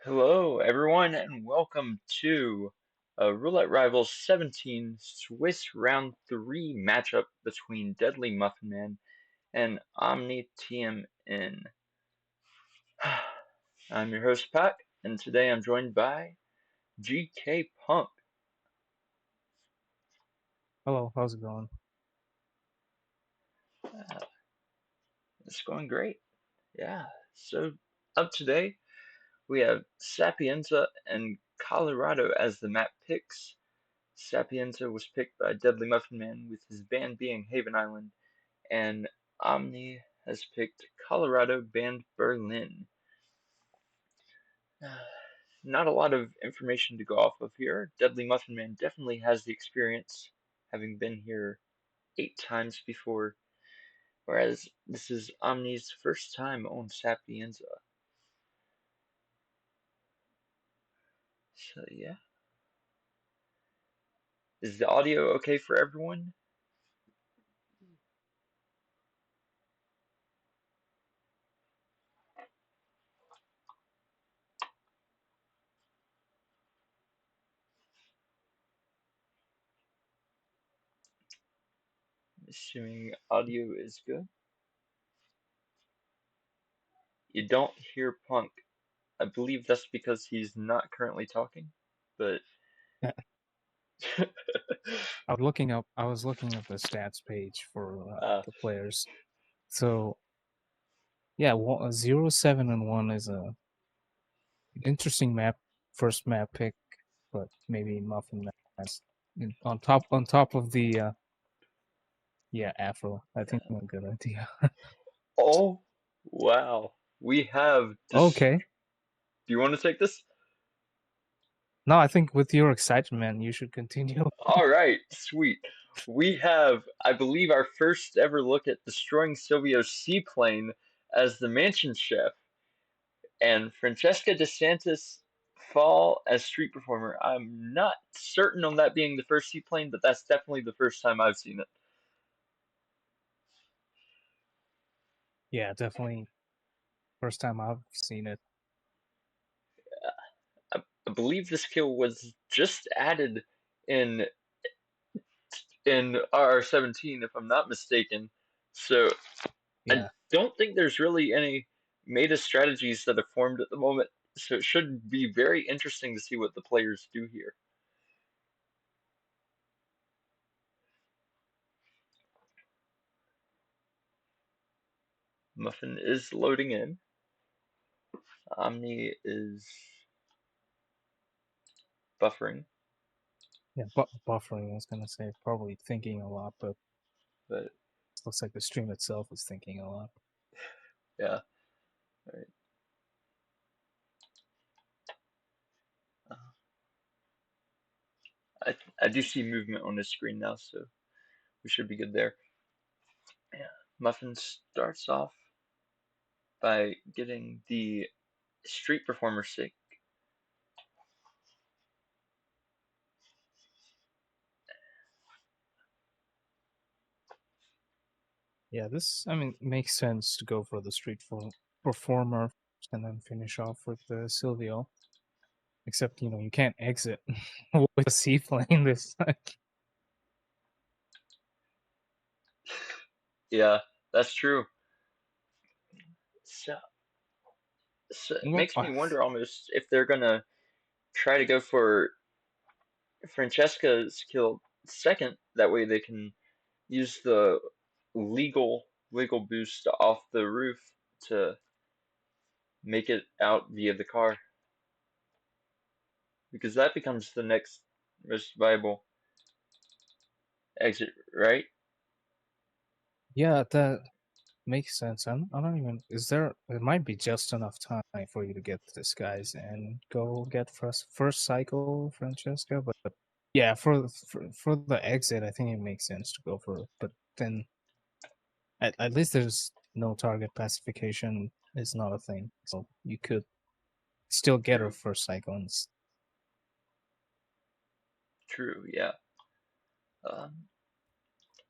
Hello, everyone, and welcome to Roulette Rivals 17 Swiss Round 3 matchup between Deadly Muffin Man and Omni TMN. I'm your host, Pat, and today I'm joined by GK Punk. Hello, how's it going? Uh, it's going great. Yeah, so up today we have Sapienza and Colorado as the map picks. Sapienza was picked by Deadly Muffin Man with his band being Haven Island, and Omni has picked Colorado band Berlin. Not a lot of information to go off of here. Deadly Muffin Man definitely has the experience, having been here 8 times before, whereas this is Omni's first time on Sapienza. So yeah, is the audio okay for everyone? Assuming audio is good. You don't hear Punk. I believe that's because he's not currently talking, but Yeah, I was looking up the stats page for uh, the players. So yeah, 0, 7, and 1 is a interesting first map pick, but maybe Muffin has on top of the yeah Afro. I think a good idea. oh wow, we have this. Okay, Do you want to take this? no, I think with your excitement, you should continue. All right, sweet. We have, I believe, our first ever look at destroying Silvio's seaplane as the mansion chef, and Francesca DeSantis fall as street performer. I'm not certain on that being the first seaplane, but that's definitely the first time I've seen it. Yeah, definitely first time I've seen it. I believe this kill was just added in in RR17, if I'm not mistaken. So I Yeah, don't think there's really any meta strategies that are formed at the moment. So it should be very interesting to see what the players do here. Muffin is loading in. Omni is buffering, yeah, buffering. I was gonna say probably thinking a lot, but but looks like the stream itself is thinking a lot. yeah. All right. Uh, I do see movement on the screen now, so we should be good there. Yeah. Muffin starts off by getting the street performer sick. Yeah, this, I mean, makes sense to go for the performer and then finish off with the Silvio. Except, you can't exit with a seaplane this time. Yeah, that's true. So, so it Well, makes me wonder almost if they're gonna try to go for Francesca's kill second. That way they can use the legal boost off the roof to make it out via the car, because that becomes the next most viable exit, right? yeah, that makes sense. I don't even, it might be just enough time for you to get this guys and go get first cycle Francesca, but yeah, for the exit, I think it makes sense to go for it. But then at least there's no target pacification is not a thing. So you could still get her True, first cycle. true, yeah.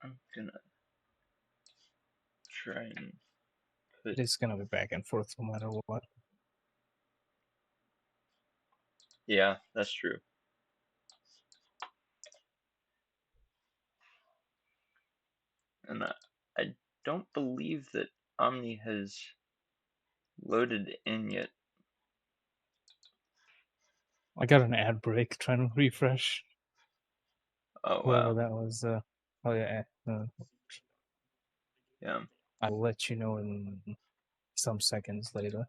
I'm gonna try and put It is gonna be back and forth no matter what. Yeah, that's true. And I don't believe that Omni has loaded in yet. I got an ad break trying to refresh Oh whoever wow. that was. Oh yeah, Yeah. I'll let you know in some seconds later.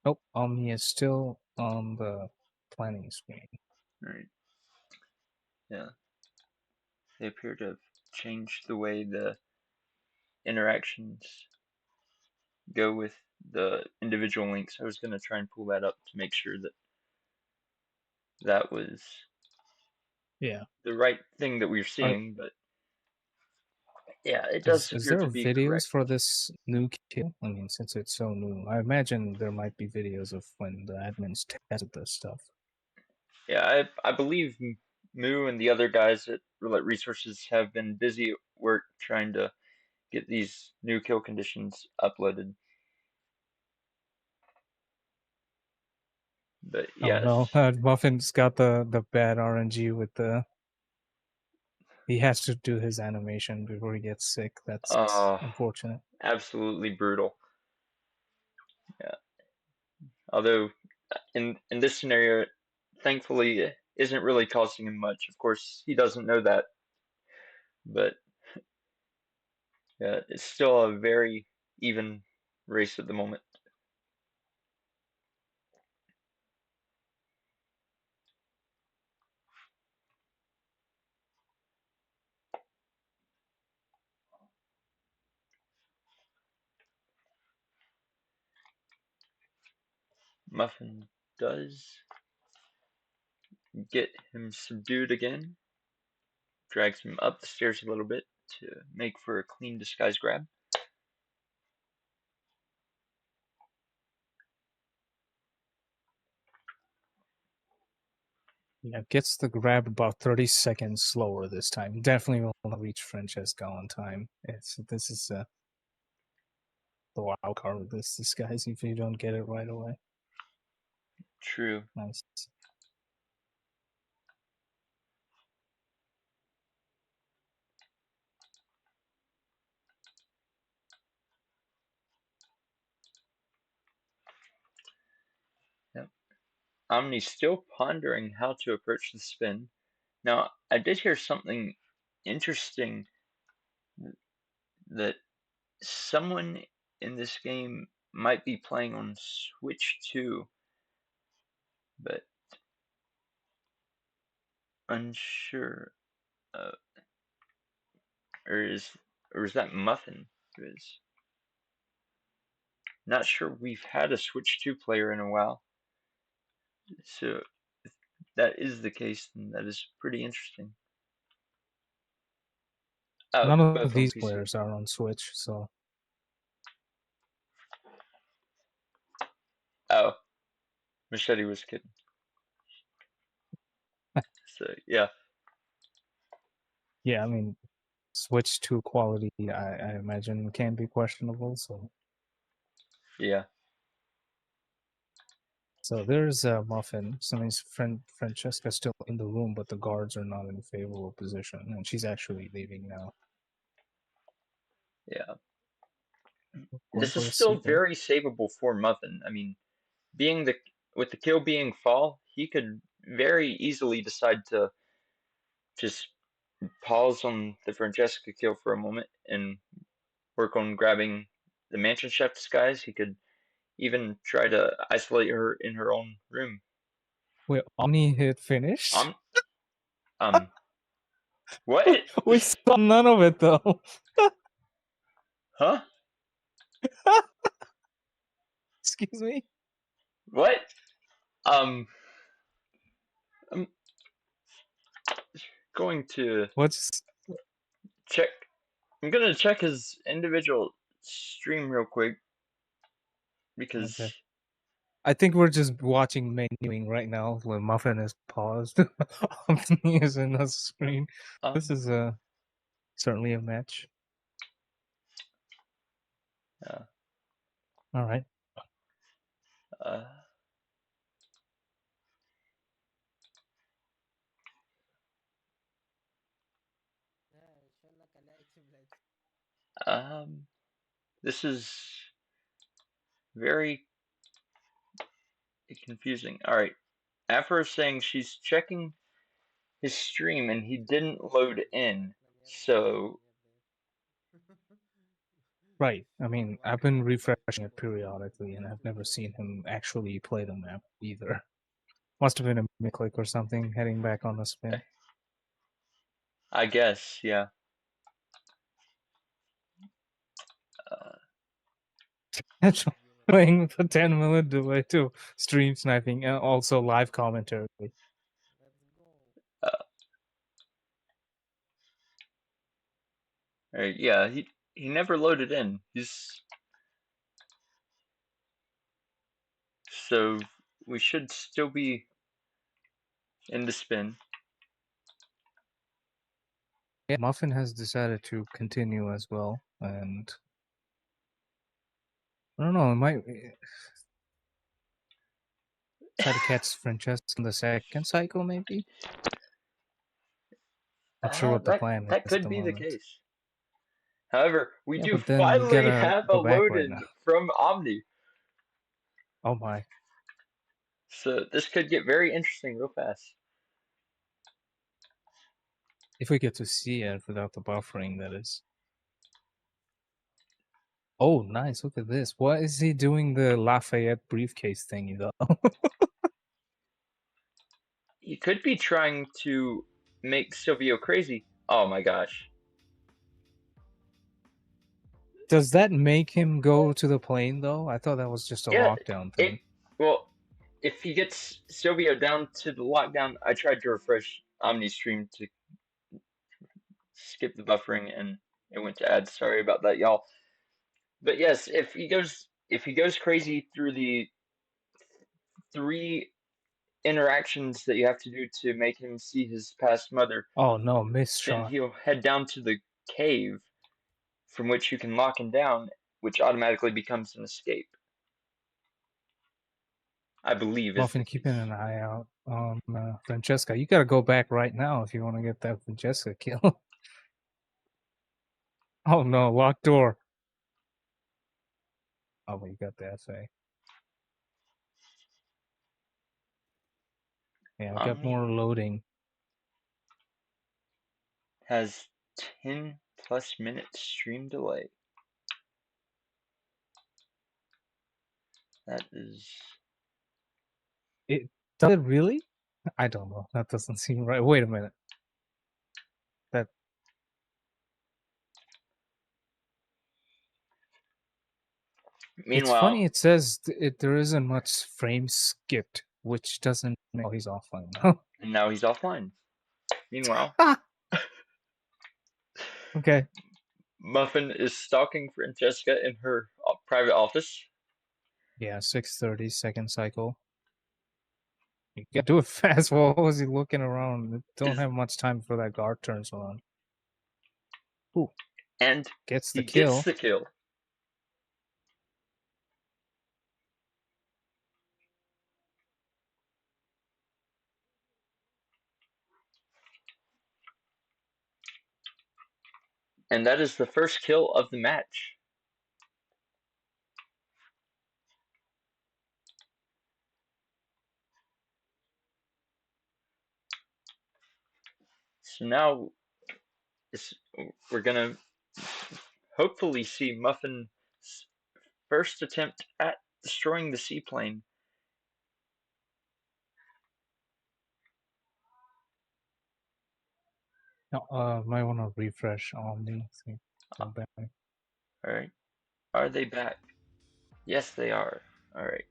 Oh, Omni is still on the planning screen. Right. Yeah. They appear to have changed the way the interactions go with the individual links. I was going to try and pull that up to make sure that that was Yeah. the right thing that we're Are, seeing, but yeah, it is does is appear there to be videos correct. for this new kill? I mean, since it's so new, I imagine there might be videos of when the admins tested this stuff. Yeah, I believe Moo and the other guys at Roulette Resources have been busy at work trying to get these new kill conditions uploaded. But Oh yes, no, Muffin's got the bad RNG with the. He has to do his animation before he gets sick. That's uh, unfortunate. absolutely brutal. Yeah. Although in this scenario, thankfully, it isn't really costing him much. Of course, he doesn't know that, but yeah, it's still a very even race at the moment. Muffin does get him subdued again, drags him up the stairs a little bit to make for a clean disguise grab. Yeah, gets the grab about 30 seconds slower this time. Definitely will not reach Francesca on time. This is the wild card with this disguise if you don't get it right away. True. Nice. Yep. Omni's still pondering how to approach the spin. Now, I did hear something interesting that someone in this game might be playing on Switch 2, but unsure. Uh, or is or is that Muffin? Because not sure we've had a Switch 2 player in a while. So if that is the case, then that is pretty interesting. Oh, None of both on these PC. players are on Switch, so Oh, Machete was kidding. So yeah, yeah, I mean, Switch 2 quality, I imagine, can be questionable. yeah, So there's Muffin. So means Francesca's still in the room, but the guards are not in a favorable position, and she's actually leaving now. yeah. Going This is for a still secret. very savable for Muffin. I mean, being the with the kill being fall, he could very easily decide to just pause on the Francesca kill for a moment and work on grabbing the mansion chef disguise. He could even try to isolate her in her own room. Wait, Omni hit finish? Um, um, what? We saw none of it though. Huh? Excuse me. What? Um, I'm going to What's check. I'm gonna check his individual stream real quick okay? because I think we're just watching menuing right now when Muffin is paused. Omni is in the screen. This um is certainly a match. uh, All right. uh Um, this is very confusing. All right. Afro saying she's checking his stream and he didn't load in. So, Right. I mean, I've been refreshing it periodically, and I've never seen him actually play the map either. Must have been a misclick or something heading back on the spin. I guess, yeah. Uh, That's playing with a 10-minute delay to stream sniping and also live commentary. uh, yeah, he never loaded in. He's so we should still be in the spin. Yeah, Muffin has decided to continue as well, and I don't know, it might try to catch Francesca in the second cycle, maybe? Not sure what the That plan that is at could the be the moment. case. However, we Yeah, do but then you finally gotta have a go back load right in now. from Omni. Oh my. So this could get very interesting real fast. If we get to see it without the buffering, that is. Oh, nice. Look at this. What is he doing the Lafayette briefcase thingy, though? He could be trying to make Silvio crazy. Oh my gosh. Does that make him go to the plane, though? I thought that was just a Yeah, lockdown it thing. well, if he gets Silvio down to the lockdown, I tried to refresh Omni stream to skip the buffering and it went to ads. Sorry about that, y'all. But yes, if he goes crazy through the three interactions that you have to do to make him see his past mother, Oh no, missed then shot. he'll head down to the cave from which you can lock him down, which automatically becomes an escape. I believe is the Muffin keeping case. an eye out on Francesca. You gotta go back right now if you want to get that Francesca kill. Oh no, locked door. Oh, well, you got the FA. Yeah, I got Omni more loading. has 10 plus minute stream delay. That is. It does it really? I don't know. That doesn't seem right. Wait a minute. That it's Meanwhile, funny. It says there isn't much frame skipped, which doesn't. Oh, he's offline now. now he's offline. Meanwhile, Ah, okay. Muffin is stalking Francesca in her private office. Yeah, 6:30 second cycle. You gotta do it fast. What was he looking around? Don't Is have much time for that guard turns on. Ooh, and gets the he gets kill. the kill. And that is the first kill of the match. So now we're gonna hopefully see Muffin's first attempt at destroying the seaplane. No, might want to refresh Omni. See, go back. Alright. Are they back? Yes, they are. Alright.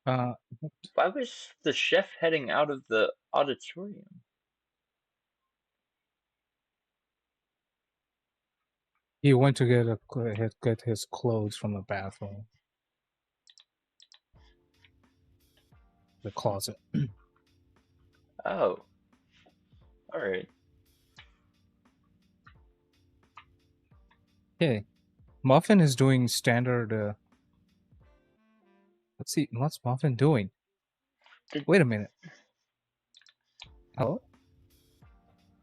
Uh, Why was the chef heading out of the auditorium? he went to get his clothes from the bathroom, the closet. Oh, all right. Okay, Muffin is doing standard. Let's see, what's Muffin doing? Did, Wait a minute. Oh,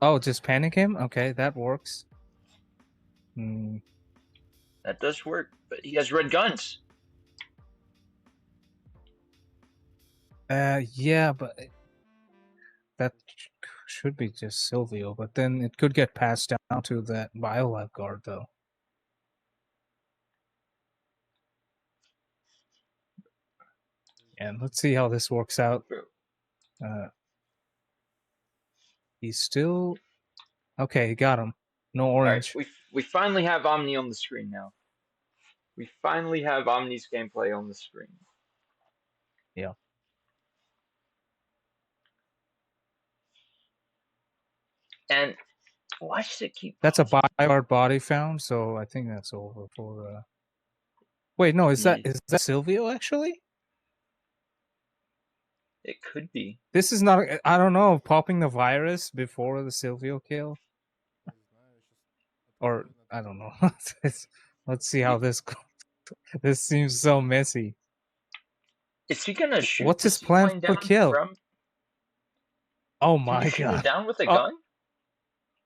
oh, just panic him. Okay, that works. Hmm. that does work, but he has red guns. Yeah, but that should be just Silvio. But then it could get passed down to that BioLab guard, though. And let's see how this works out. Uh, he's still okay. He got him. No All right, orange. we finally have Omni on the screen now. We finally have Omni's gameplay on the screen. Yeah, And why does it keep that's a pausing? BioLab body found. So I think that's over for. Wait, no, Hmm, is that Silvio actually? it could be. This is not. I don't know. Popping the virus before the Silvio kill, or I don't know. Let's see how Y- this goes. This seems so messy. Is he gonna shoot What's the his plan seaplane for the down kill? from? Oh Can you my shoot it god. down with a Oh gun?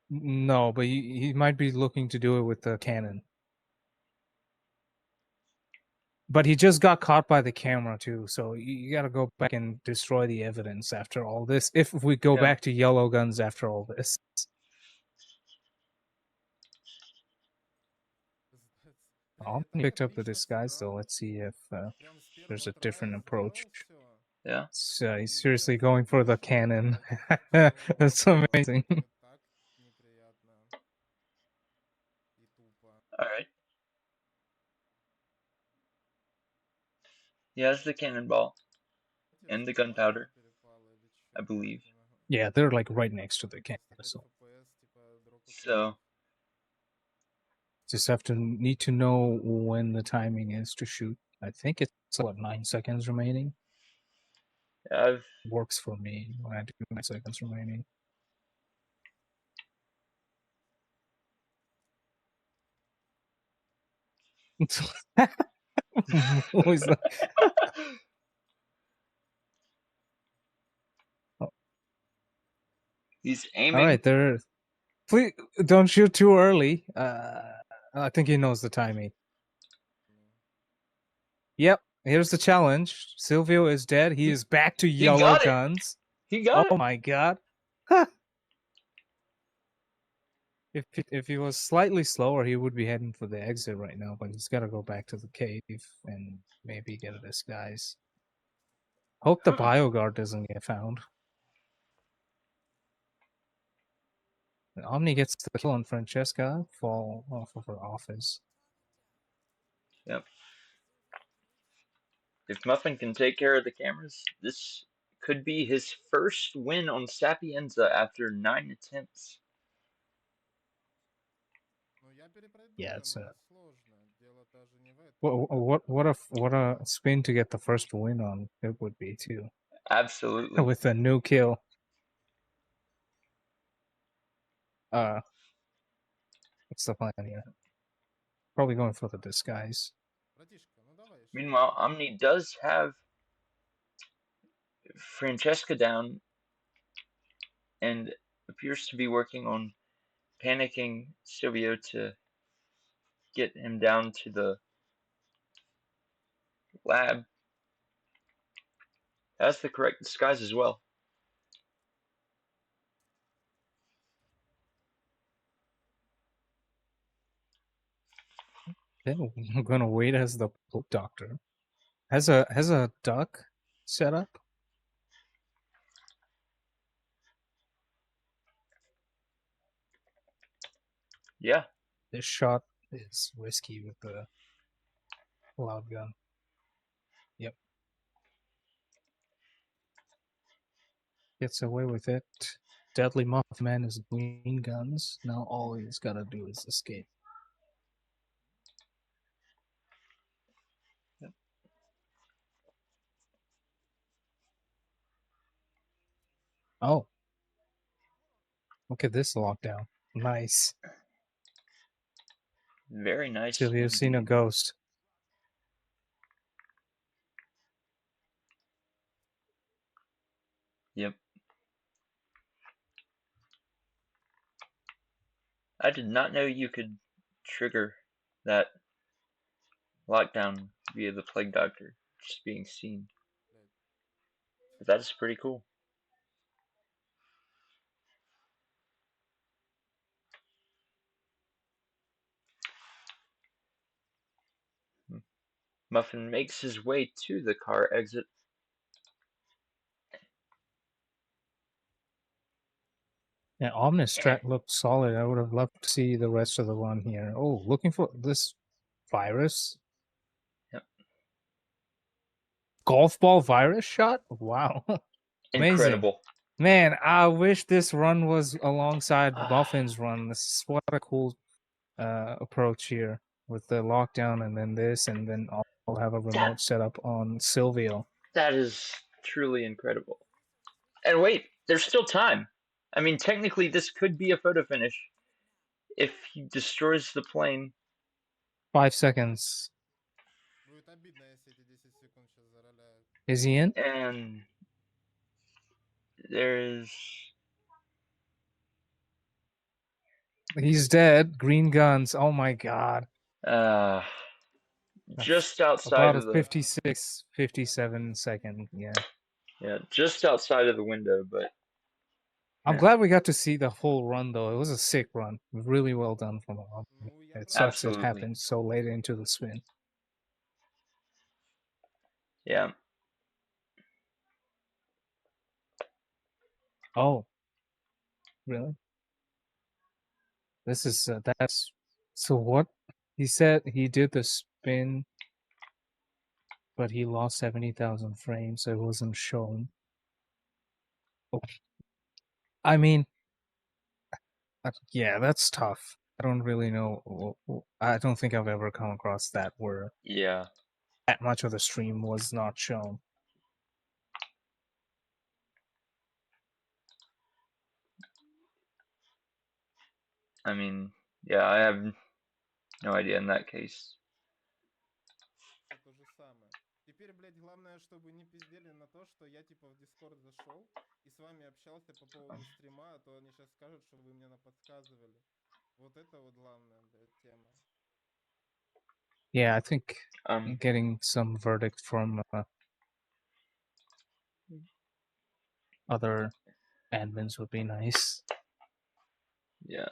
no, but he might be looking to do it with the cannon. But he just got caught by the camera too, so you gotta go back and destroy the evidence after all this. If we go Yeah. back to yellow guns after all this. I picked up the disguise, so let's see if there's a different approach. Yeah. He's seriously going for the cannon. That's amazing. All right. He has the cannonball and the gunpowder, I believe. Yeah, they're like right next to the cannon, so So just have to need to know when the timing is to shoot. I think it's what 9 seconds remaining. I've Works for me when I do 9 seconds remaining. Always like, oh, he's all aiming. right, there. Please don't shoot too early. I think he knows the timing. Yep, here's the challenge. Silvio is dead. He He is back to he yellow got it. guns. He got Oh it. my god. If he was slightly slower, he would be heading for the exit right now, but he's got to go back to the cave and maybe get a disguise. Hope the Huh. bioguard doesn't get found. Omni gets the kill on Francesca, fall off of her office. Yep. If Muffin can take care of the cameras, this could be his first win on Sapienza after 9 attempts. Yeah, it's what a spin to get the first win on it would be too Absolutely. with a new kill. Uh, what's the plan here? Probably going for the disguise. Meanwhile, Omni does have Francesca down and appears to be working on panicking Silvio to get him down to the lab. That's the correct disguise as well. Then I'm gonna wait as the doctor. Has a duck set up. Yeah. This shot is risky with the loud gun. Yep, gets away with it. Deadly Mothman is green guns. Now all he's gotta do is escape. Oh, look at this lockdown. Nice. Very nice Silvio's seen a indeed. ghost. Yep. I did not know you could trigger that lockdown via the plague doctor just being seen. But that is pretty cool. Muffin makes his way to the car exit. Yeah, Omnis And, track looked solid. I would have loved to see the rest of the run here. Oh, looking for this virus? yep. Golf ball virus shot? Wow. Amazing. Incredible. Man, I wish this run was alongside Ah, Muffin's run. This is what a cool approach here with the lockdown and then this, and then I'll have a that remote setup on Silvio. that is truly incredible. And wait, there's still time. I mean, technically, this could be a photo finish if he destroys the plane. 5 seconds. Is he in? And there's He's dead. Green guns. Oh my god. uh, just outside About a of the 56, 57 second. Yeah. just outside of the window, but I'm yeah, glad we got to see the whole run though. It was a sick run. Really well done from him. It sucks it absolutely, happened so late into the spin. yeah. Oh, really? This is that's so what he said he did the spin, but he lost 70,000 frames, so it wasn't shown. Oh, I mean, yeah, that's tough. I don't really know. I don't think I've ever come across that where Yeah, that much of the stream was not shown. I mean, yeah, I have no idea in that case. Yeah, I think Um, getting some verdict from other admins would be nice. yeah,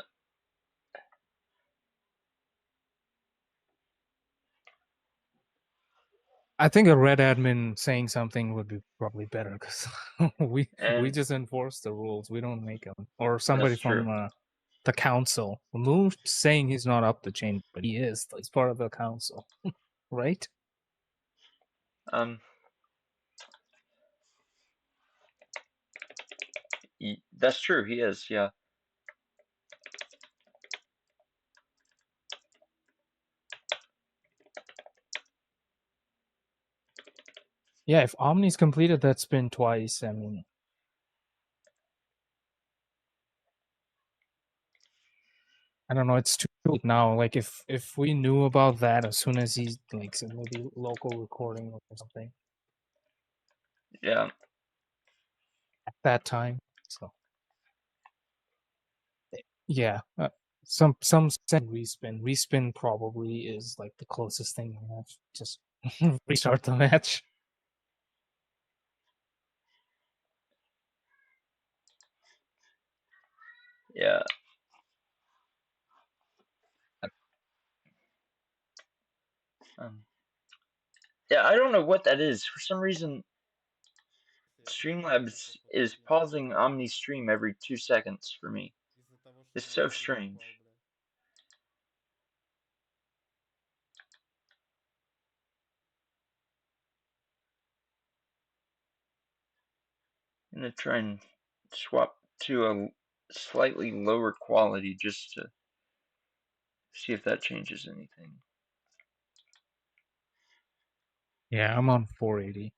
I think a red admin saying something would be probably better because we and just enforce the rules. We don't make them. Or somebody that's true. from the council. Moo's saying he's not up the chain, but he is. He's part of the council, right? Um, that's true. He is. Yeah, Yeah, if Omni's completed that spin twice, I mean, I don't know. It's too late now. Like if we knew about that as soon as he like said maybe local recording or something yeah, at that time. So yeah, some said respin. Respin probably is like the closest thing we have. Just restart the match. yeah. Um, yeah, I don't know what that is. For some reason, Streamlabs is pausing Omni stream every 2 seconds for me. It's so strange. I'm gonna try and swap to a slightly lower quality just to see if that changes anything. Yeah, I'm on 480.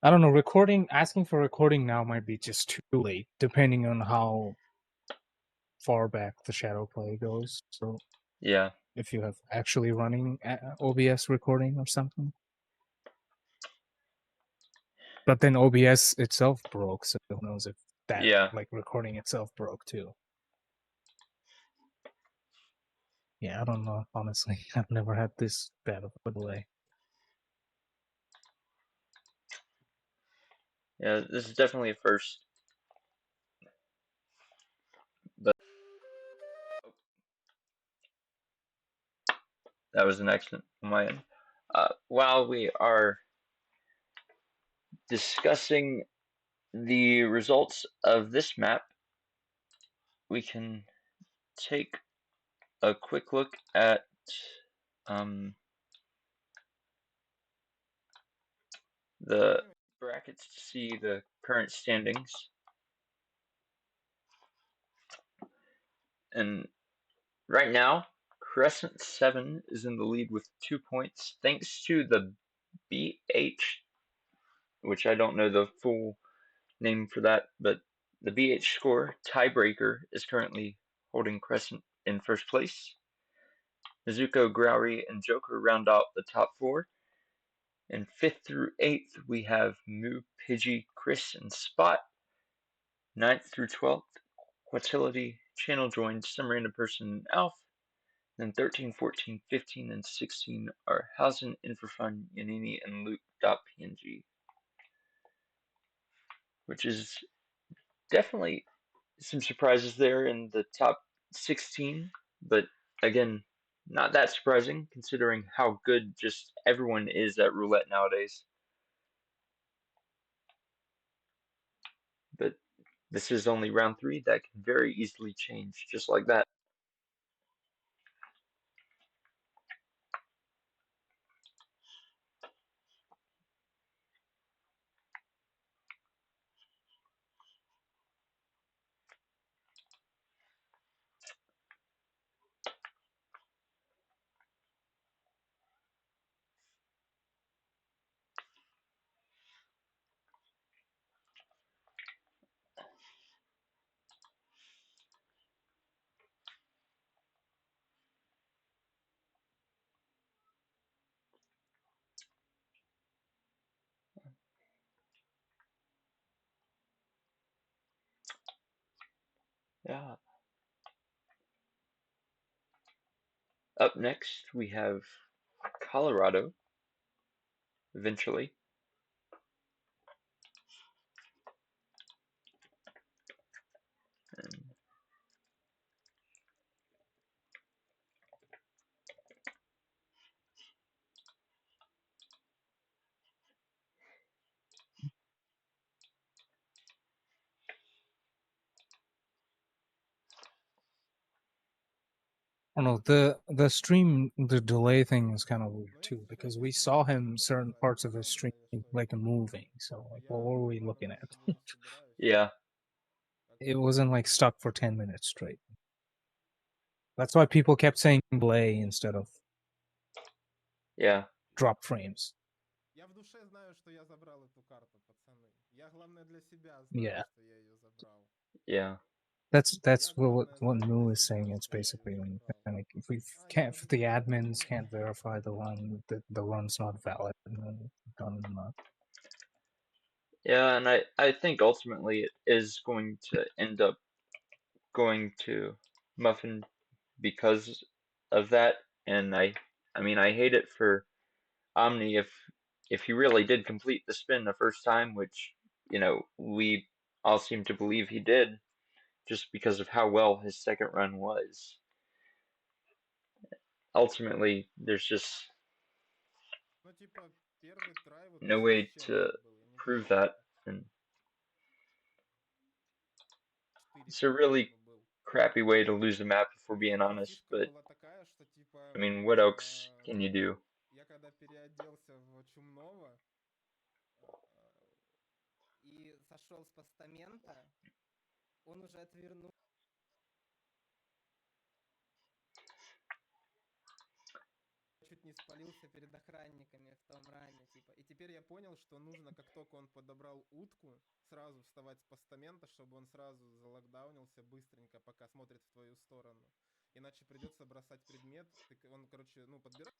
I don't know. Recording, asking for recording now might be just too late, depending on how far back the shadow play goes. So Yeah, if you have actually running OBS recording or something, but then OBS itself broke, so who knows if that yeah, like recording itself broke too. Yeah, I don't know. Honestly, I've never had this bad of a delay. yeah. This is definitely a first, but that was an accident on my end. While we are discussing the results of this map, we can take a quick look at um, the brackets to see the current standings. And right now, Crescent 7 is in the lead with 2 points, thanks to the BH, which I don't know the full name for that, but the BH score tiebreaker is currently holding Crescent in first place. Mizuko, Growry, and Joker round out the top four. In 5th through 8th, we have Moo, Pidgey, Chris, and Spot. 9th through 12th, Quatility, Channel Joined, Some Random Person, and Alf. Then 13, 14, 15, and 16 are Hausen, Infrafun, Yanini, and Luke.png, which is definitely some surprises there in the top 16, but again, not that surprising considering how good just everyone is at roulette nowadays. But this is only round 3, that can very easily change just like that. Yeah. Up next, we have Colorado, eventually. And I don't know, the stream, the delay thing is kind of weird too, because we saw him certain parts of his stream like moving. So like, what were we looking at? yeah, It wasn't like stuck for 10 minutes straight. That's why people kept saying delay instead of yeah, drop frames. Я в душе знаю, что я забрал эту карту, пацаны. Я, главное, для себя знаю, Yeah, что я ее забрал. yeah, that's Я, главное, what знаю для Moo is себя, saying. It's что я ее basically when забрал. like if we А я can't, уже if the давно admins забрал. can't verify the run, the run's not valid, and then done not. yeah. And I think ultimately it is going to end up going to Muffin because of that. And I mean, I hate it for Omni if he really did complete the spin the first time, which we all seem to believe he did, just because of how well his second run was. Ultimately, there's just Ну, типа, первый трай вот no с way чем to это был? Я не prove помню. that, and 4, it's a really по-моему, был. crappy way to lose a map if we're У меня being там honest. фишка But была такая, что, I типа, mean, what else can you do? я когда переоделся в Чумного и сошел с постамента, он уже отвернул. Чуть не спалился перед охранниками в том ране, типа. И теперь я понял, что нужно, как только он подобрал утку, сразу вставать с постамента, чтобы он сразу залокдаунился быстренько, пока смотрит в твою сторону. Иначе придется бросать предмет. Он, короче, ну, подбирает.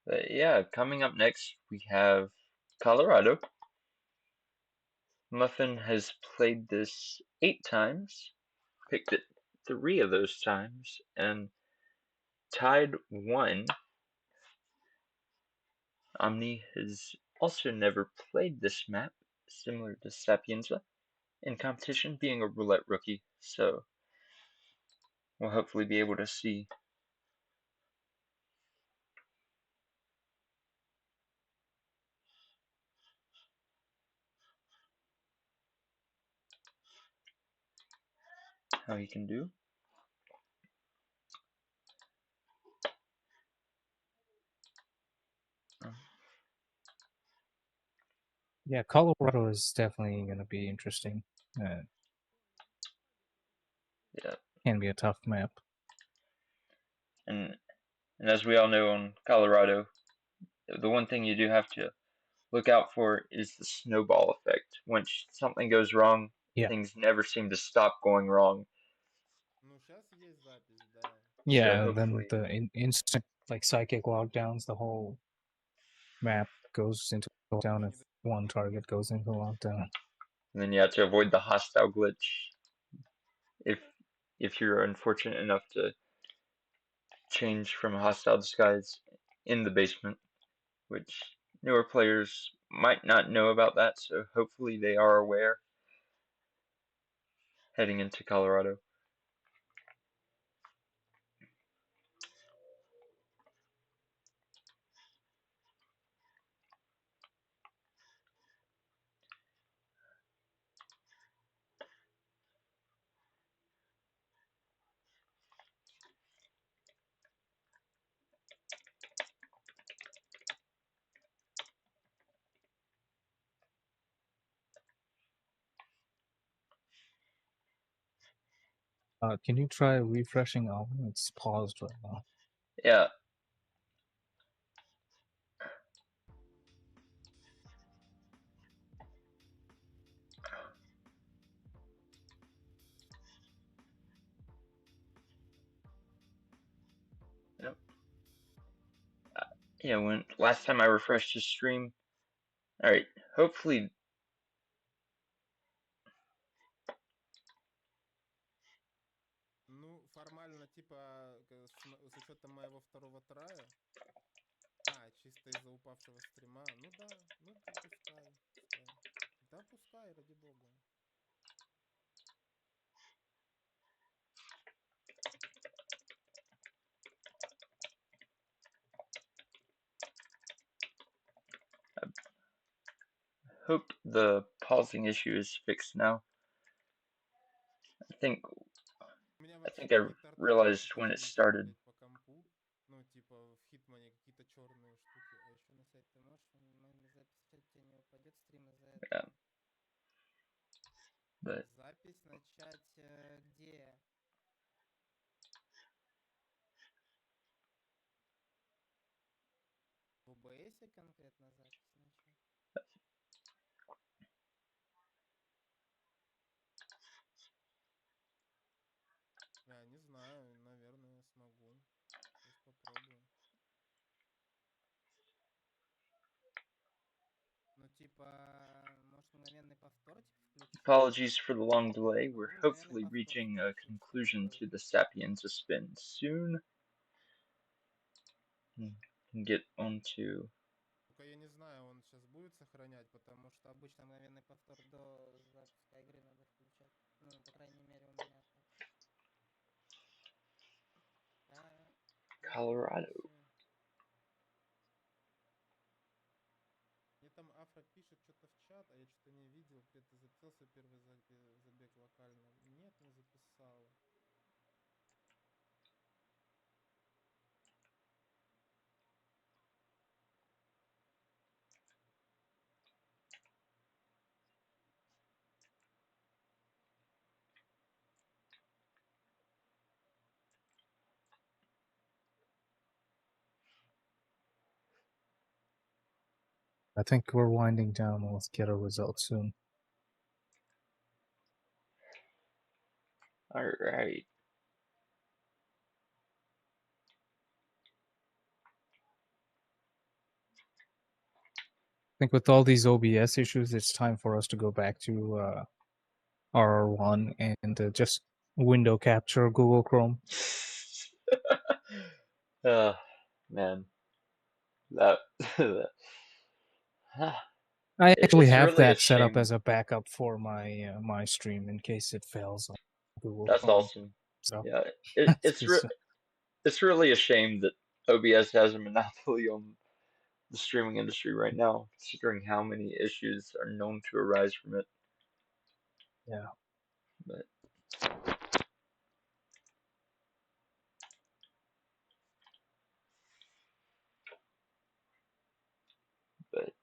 But yeah, coming up next we have Colorado. Muffin has played this 8 times, picked it 3 of those times, and tied 1. Omni has also never played this map, similar to Sapienza, in competition, being a Roulette rookie, so we'll hopefully be able to see how he can do. Yeah, Colorado is definitely going to be interesting. Yeah, Can be a tough map. and as we all know on Colorado, the one thing you do have to look out for is the snowball effect. Once something goes wrong, Yeah. things never seem to stop going wrong. Ну, сейчас есть запись, да. So Yeah, and then hopefully, the instant like psychic lockdowns, the whole map goes into lockdown if one target goes into lockdown. and then you have to avoid the hostile glitch if you're unfortunate enough to change from a hostile disguise in the basement, which newer players might not know about that, so hopefully they are aware heading into Colorado. Can you try refreshing album? It's paused right now. Yeah. Yep. Yeah, when last time I refreshed his stream. Alright, hopefully. Ну, формально, типа, с учетом моего второго трая. А, чисто из-за упавшего стрима. Ну да, ну пускай, пускай. Да, пускай, ради бога. Hope the pausing issue is fixed now. I think У меня I вообще think I какие-то realized артефакты when it физические, started. блядь, по компу. Ну, типа, в Хитмане какие-то черные штуки. А еще на сайт ты можешь, моя запись в чате тебе не упадет стрим из-за Yeah, этого. but Запись начать где? В OBS конкретно запись начать? Я не знаю, наверное, смогу. Сейчас попробую. Ну, типа, может, мгновенный повтор, типа, включить? apologies for the long delay. We're Могу мгновенный hopefully повтор reaching a включить, conclusion to попробовать. the Sapienza spin soon. And get onto. Только я не знаю, он сейчас будет сохранять, потому что обычно мгновенный повтор до запуска игры надо включать. Ну, по крайней мере, у меня так. Да, Colorado. вопросы. Мне там Афра пишет что-то в чат, а я что-то не видел. Привет, ты записался первый забег локально? Нет, не записал. I think we're winding down. Let's get a result soon. All right. I think with all these OBS issues, it's time for us to go back to RR1 and just window capture Google Chrome. Man, that, I actually it's have really a that set up shame. as a backup for my my stream in case it fails on Google That's Chrome. awesome. So Yeah, that's because it's really a shame that OBS has a monopoly on the streaming industry right now, considering how many issues are known to arise from it. yeah. But but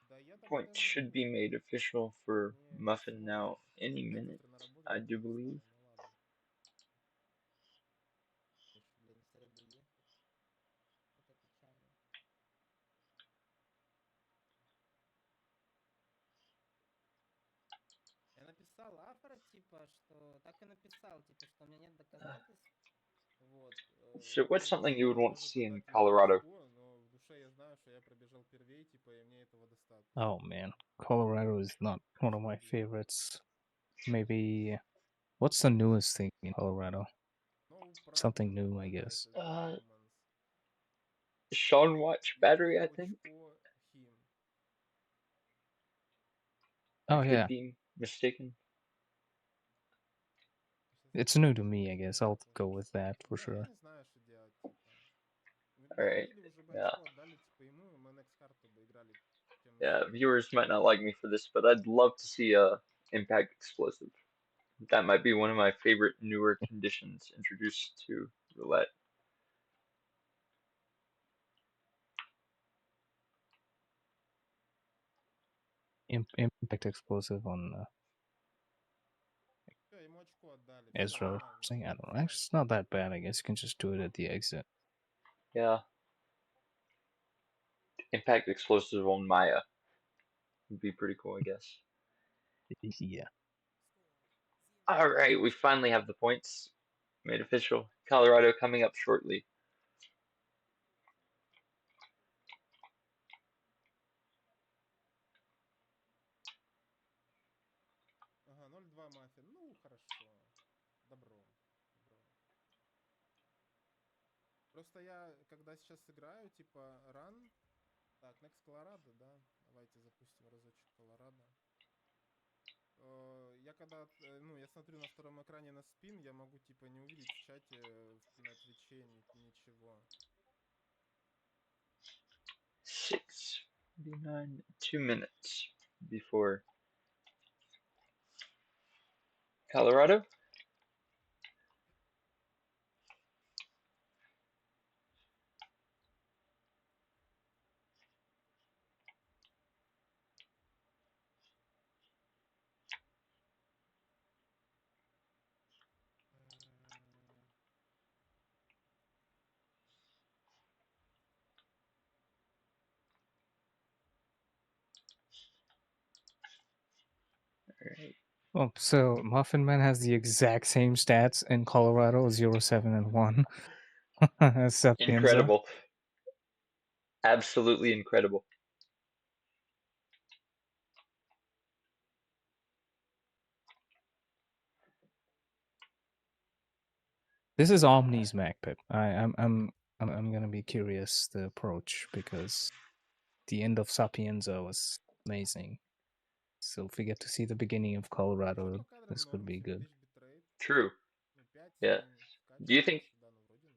Да, я point добавлю на should be Windows. made official for Мне Muffin всего now лишь any ребят, minute, которые на работе I do только believe. прислали. Ну ладно. Еще, блин, в среду ехать. Это печально. Я написал Афра, типа, что... Так и написал, типа, что у меня нет доказательств. Вот. So what's Ну, something you типа, would она want to может see in отдать мне Colorado? очко, но в душе я знаю, что я пробежал первей, типа, и мне этого достаточно. Oh man, Colorado is not one of my favorites. Maybe what's the newest thing in Colorado? Ну, Something правда, new, I guess. какая-то performance. Sean Watch Я battery, I чувствую think. очко him. I Oh could yeah, be mistaken. Сейчас it's new to посмотрим, me. I что guess это I'll за go with that for Ну, я sure. не знаю, что делать, типа. All Мы right. могли уже бы Yeah. очко отдали, типа, ему, и мы next карту бы играли, чем Yeah, еще. viewers might not like me for this, but I'd love to see a impact explosive. That might be one of my favorite newer conditions introduced to roulette. Impact explosive on Все, ему очко отдали, все Ezra or нормально. something. I don't know. Пускай. Actually, it's not that bad. I guess you can just do it at the exit. Yeah. Impact explosive on Maya would be pretty cool, I guess. Yeah. All right, we finally have the points made official. Colorado coming up shortly. Ага, 0-2 маффин. Ну, хорошо. Добро. Добро. Просто я, когда сейчас играю, типа, ран. Так, next Colorado, да? Давайте запустим разочек Колорадо. Я когда, ну, я смотрю на втором экране на спин, я могу, типа, не увидеть в чате, на Твиче ничего. 6:49, 2 minutes before Colorado. All right. Oh, so Muffin Man has the exact same stats in Colorado, 0, 7, and 1 as Sapienza. Incredible. Absolutely incredible. This is Omni's Mac Pip. I'm gonna be curious the approach because the end of Sapienza was amazing. So if we get to see the beginning of Ну, Colorado, фотокадры this could норм, be типа good. весь битрейт. True. Ну, Yeah. 5-7 Do you скачивается think, сюда, ну, вроде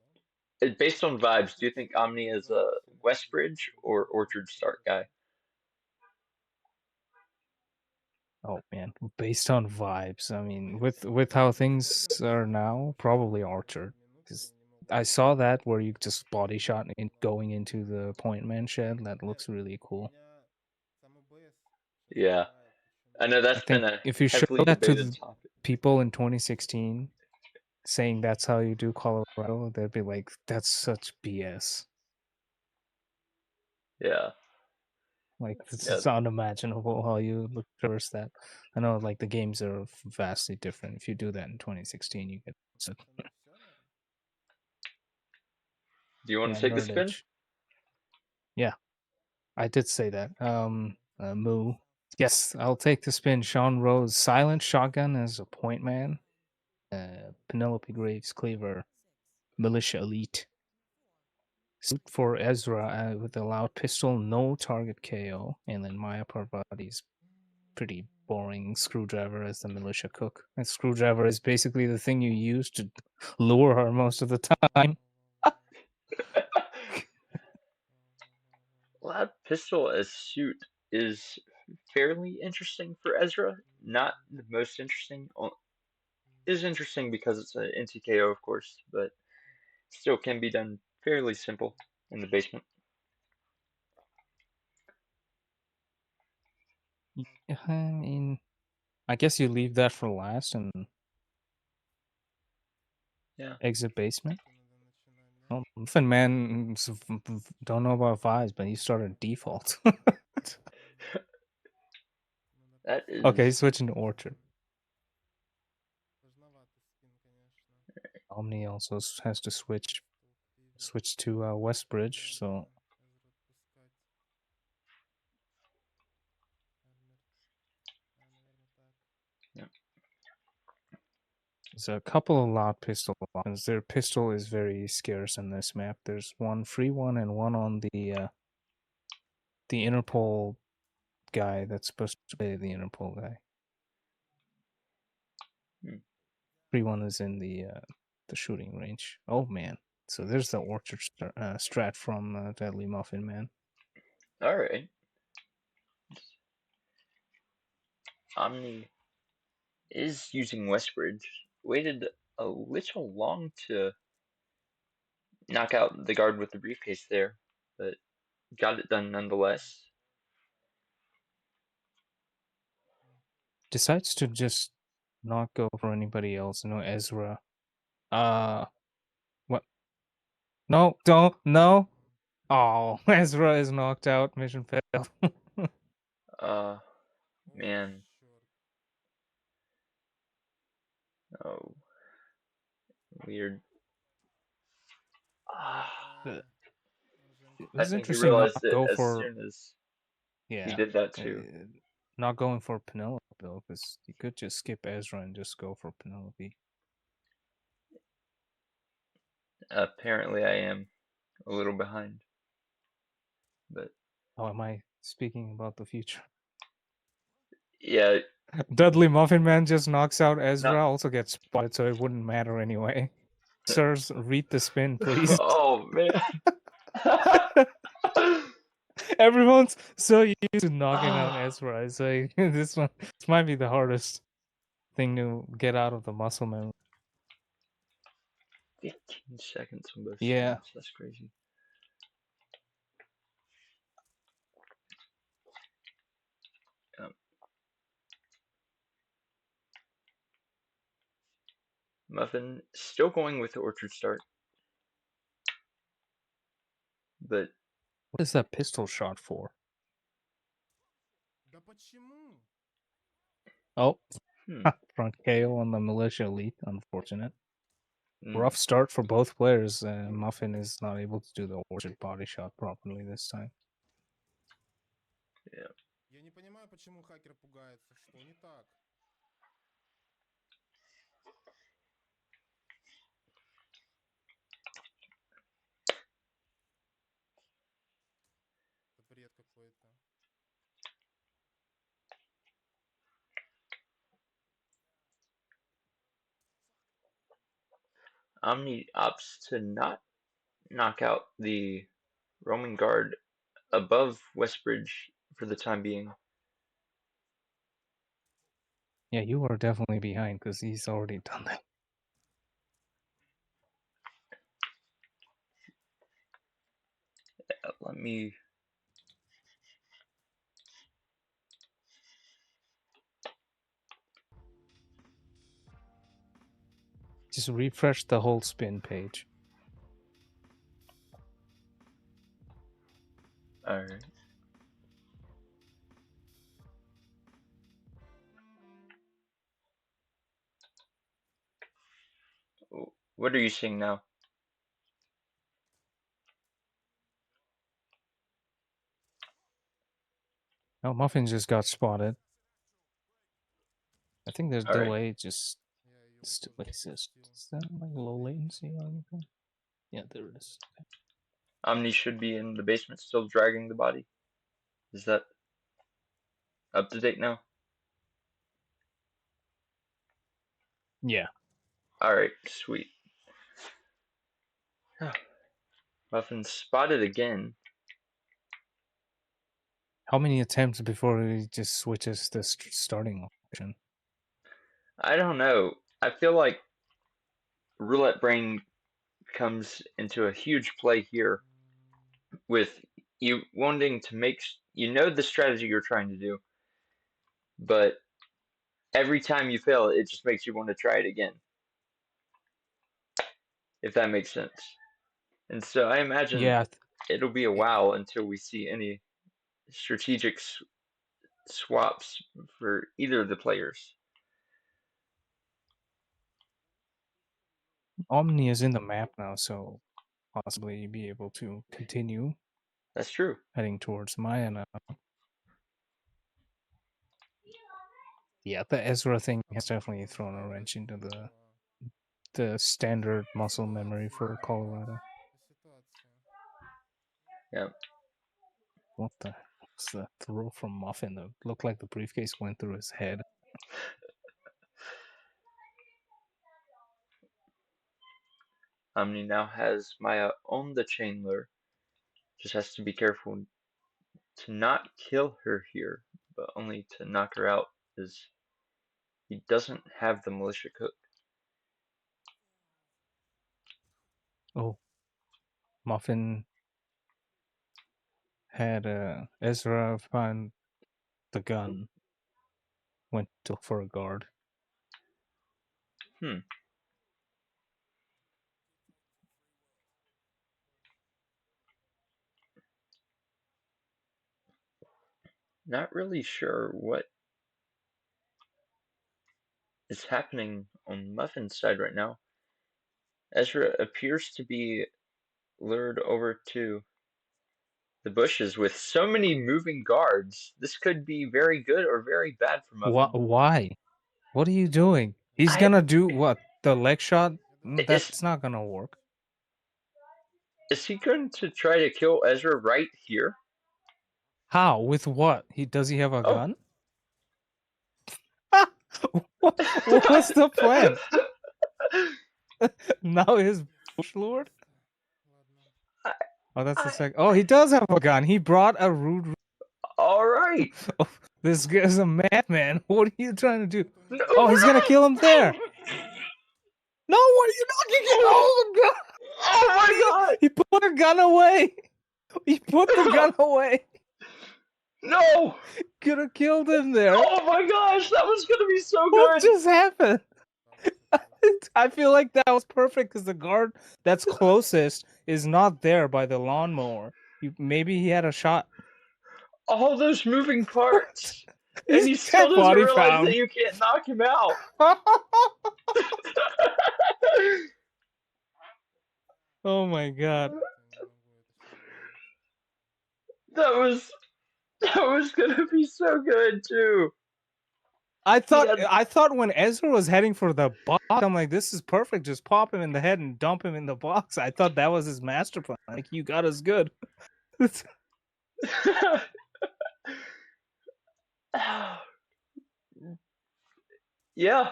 норм. based on vibes, do you think Конечно, Omni в is a записи будет Westbridge or по-другому, Orchard Start guy? конечно. Oh man, based on vibes. I Ну, mean, конечно, with how в things Дискорде are написали, now, что probably за Orchard. 5 минут 'Cause они не I могут saw выйти. that where you just body shot in Ладно. going into the point man shed. That Нет, looks really cool. меня сам ОБС сейчас Yeah. лагает I почему-то. know I that's been think a if you show heavily that to debated the topic. people in 2016 saying that's how you do Colorado, they'd be like, "That's such BS." Yeah. Like this Yeah. is unimaginable how you look traverse that. I know like the games are vastly different. If you do that in 2016, you get so, Со мной все норм? Do you want yeah, to take a spin? nerdage. Yeah, I did say that. Moo. Yes, I'll take the spin. Sean Rose, Silent Shotgun as a point man. Penelope Graves, Cleaver, Militia Elite. Suit for Ezra with a loud pistol, no target KO, and then Maya Parvati's pretty boring screwdriver as the militia cook. And screwdriver is basically the thing you use to lure her most of the time. Loud pistol as suit is fairly interesting for Ezra. Not the most interesting. Is interesting because it's an NTKO, of course, but still can be done fairly simple in the basement. I mean, I guess you leave that for last and Yeah. exit basement. Что надо начинать, да? Well, Muffin Man don't know about vibes, but he started default. Надо That Okay, is he's switching to Orchard. Сложноватый спин, конечно. Omni also has to switch Столкновение. to Westbridge, so Эзру отпускать. Армер. Наверное, так. yeah. there's a couple of loud pistol options. Their pistol is very scarce in this map. There's one free one and one on the Interpol guy that's supposed to play the Interpol guy. Hmm. Free one is in the shooting range. Oh man! So there's the Orchard strat from Deadly Muffin Man. All right. Omni is using Westbridge. Waited a little long to knock out the guard with the briefcase there, but got it done nonetheless. Decides to just not go for anybody else. No Ezra. What? No, don't, no. Oh, Ezra is knocked out. Mission failed. Uh, Ой, man. черт. Oh, weird. Ah, А, Женька I It's think he interesting not realized it go as for soon as he yeah, did that too. not going for Penelope because you could just skip Ezra and just go for Penelope. Apparently, I am a little behind, but Oh, am I speaking about the future? yeah, Dudley Muffin Man just knocks out no. Ezra. Also gets spotted, so it wouldn't matter anyway. Sirs, read the spin, please. Oh man. Everyone's so used to knocking out Ah, Ezra. It's like this might be the hardest thing to get out of the muscle memory. 15 seconds on both Yeah. sides. That's crazy. Um, Muffin still going with the Orchard Start, but What is that pistol shot for? Да почему? Oh, hmm. front KO on the Militia Elite. Unfortunate. Mm, Rough start for both players. Muffin is not able to do the Orchard body shot properly this time. yeah. Я не понимаю, почему хакер пугается. Что не так? Это бред какой-то. Omni opts to not knock out the Roman guard above Westbridge for the time being. Yeah, you are definitely behind because he's already done that. Let me. Just refresh the whole spin page. Alright. What are you seeing now? Oh, Muffin just got spotted. I think there's Alright. delay. Just Я ее ульту like is запустил. that like low latency or anything? Yeah, there it is. Okay. Omni should be in the basement still dragging the body. Is that up to date now? Yeah. Alright, sweet. Muffin spotted again. How many attempts before he just switches the starting option? I don't know. I feel like Roulette Brain comes into a huge play here with you wanting to make you know the strategy you're trying to do, but every time you fail it just makes you want to try it again, if that makes sense. And so I imagine Yeah. it'll be a while until we see any strategic swaps for either of the players. Omni is in the map now, so possibly be able to continue That's true. heading towards Maya now. Yeah, the Ezra thing has definitely thrown a wrench into the standard muscle memory for Colorado. Yeah. What the hell was that throw from Muffin? That looked like the briefcase went through his head. Omni now has Maya on the chain lure. Just has to be careful to not kill her here, but only to knock her out, as he doesn't have the militia cook. Oh, Muffin had Ezra find the gun, went to look for a guard. Hmm. Not really sure what is happening on Muffin's side right now. Ezra appears to be lured over to the bushes with so many moving guards. This could be very good or very bad for Muffin. Why? What are you doing? He's I gonna do what? The leg shot? is That's not gonna work. is he going to try to kill Ezra right here? How? With what? Does he have a Oh. gun? What was the plan? Now his bush lord? Oh, that's the second. Oh, he does have a gun. He brought a rude. All right. Oh, this guy's a madman. What are you trying to do? No, Oh, he's gonna kill him there. No, what are you doing? Oh, God. Oh my god! He put a gun away. He put the gun away. No! Could have killed him there. Oh my gosh, that was gonna be so What good! just happened? I feel like that was perfect because the guard that's closest is not there by the lawnmower. Maybe he had a shot. All those moving parts, and He's he still dead doesn't body realize that found. you can't knock him out. Oh my god. that was gonna be so good too. I He thought had I thought when Ezra was heading for the box, I'm like, this is perfect. Just pop him in the head and dump him in the box. I thought that was his master plan. Like, you got us good. yeah.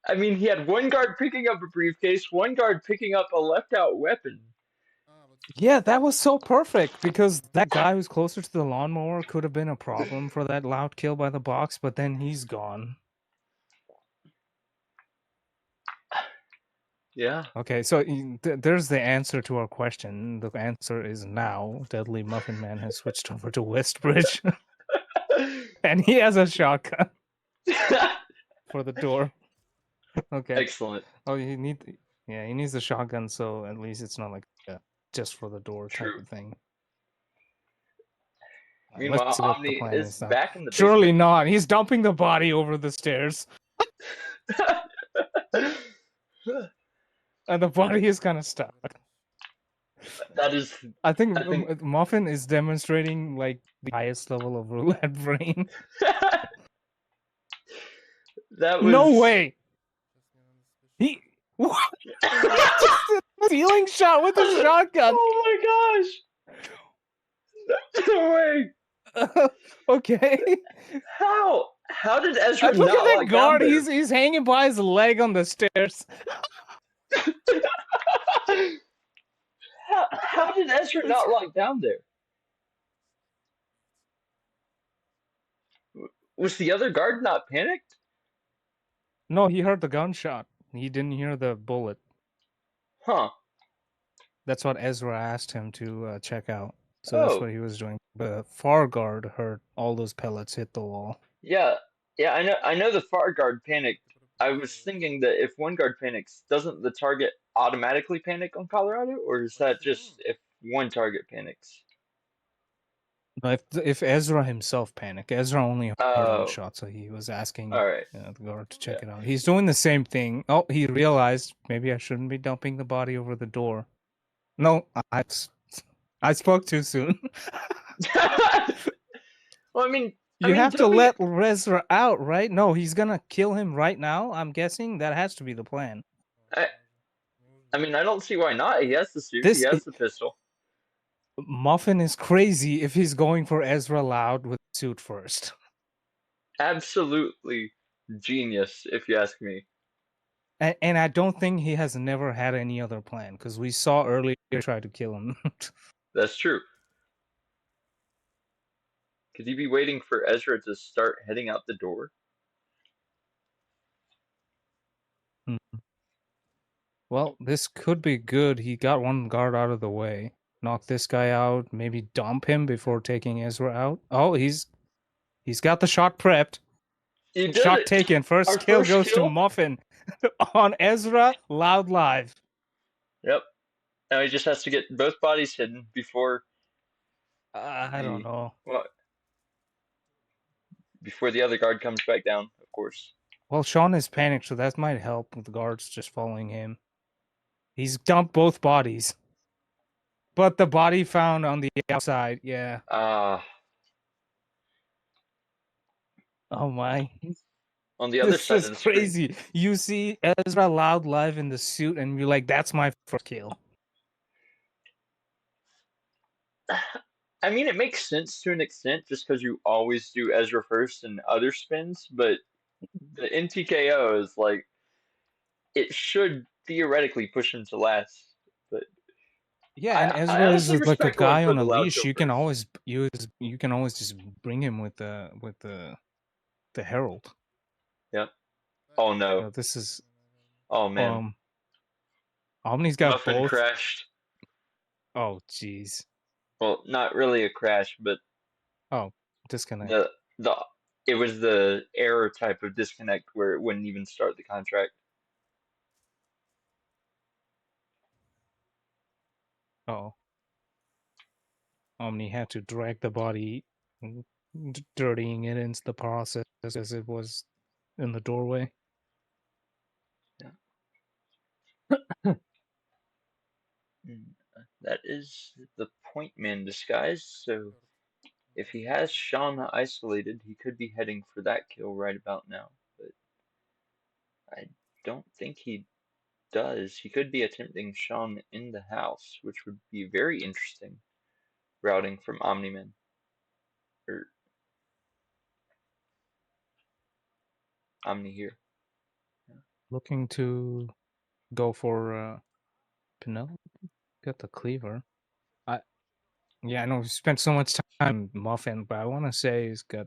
I mean, he had one guard picking up a briefcase, one guard picking up a left-out weapon. Вот Yeah, сейчас that was so perfect because Ага. that guy who's closer to the lawnmower could have been a problem for that loud kill by the box, but then he's gone. Yeah. Okay, so there's the answer to our question. The answer is now. Deadly Muffin Man has switched over to Westbridge, and he has a shotgun for the door. Okay. Excellent. Oh, he needs the shotgun, so at least it's not like a just for the door type True. of thing. Let's Meanwhile, see what the Omni plan is is now. back in the Surely basement. not. He's dumping the body over the stairs, and the body is kind of stuck. That is, I think I think Muffin is demonstrating like the highest level of roulette brain. that No was. way. He what? He just did a stealing shot with a shotgun. Oh my gosh! No way! Okay. How? How did Ezra And look at not that lock down guard. there? He's hanging by his leg on the stairs. How did Ezra not lock down there? Was the other guard not panicked? No, he heard the gunshot. He didn't hear the bullet. Huh. That's what Ezra asked him to check out. So that's Oh, what he was doing. The far guard heard all those pellets hit the wall. yeah. Yeah, I know the far guard panicked. I was thinking that if one guard panics, doesn't the target automatically panic on Colorado? Or is that just if one target panics? No, if Ezra himself panicked, Ezra only heard one Oh, shot, so he was asking alright. the guard to Yeah. check it out. He's doing the same thing. Oh, he realized maybe I shouldn't be dumping the body over the door. No, I spoke too soon. Well, I You mean, have to dumping let Ezra out, right? No, he's gonna kill him right now. I'm guessing that has to be the plan. I, I mean, I don't see why not. He has the suit. He This has the pistol. Muffin is crazy if he's going for Ezra Loud with the suit first. Absolutely genius, if you ask me. And I don't think he has never had any other plan because we saw earlier try to kill him. That's true. Could he be waiting for Ezra to start heading out the door? Well, this could be good. He got one guard out of the way. Knock this guy out. Maybe dump him before taking Ezra out. Oh, he's got the shot prepped. You did Shot it! taken. Our First kill first goes to kill? Muffin on Ezra Loud Live. Yep. Now he just has to get both bodies hidden before I don't the know. well, before the other guard comes back down, of course. Well, Sean is panicked, so that might help with the guards just following him. He's dumped both bodies. But the body found on the outside, yeah. Ah, Oh my. on the other This side is of the screen. crazy. You see Ezra Loud Live in the suit, and you're like, that's my first kill. I mean, it makes sense to an extent just because you always do Ezra first and other spins, but the NTKO is like it should theoretically push him to last. But Yeah, and I Ezra honestly is like a respect going guy for on a the loud leash. kill You can first. always just bring him with the herald. Yep. Oh no. This is Oh man. Omni's got Muffin both. crashed. Oh jeez. Well, not really a crash, but Oh, disconnect. the it was the error type of disconnect where it wouldn't even start the contract. Oh. Omni had to drag the body, dirtying it into the process as it was in the doorway. Yeah. That is the point man disguise, so if he has Shauna isolated, he could be heading for that kill right about now, but I don't think he does. He could be attempting Sean in the house, which would be very interesting routing from Omni-Man. Or Omni here. looking to go for Penelope. Got the cleaver. I know we spent so much time Muffin, but I want to say he's got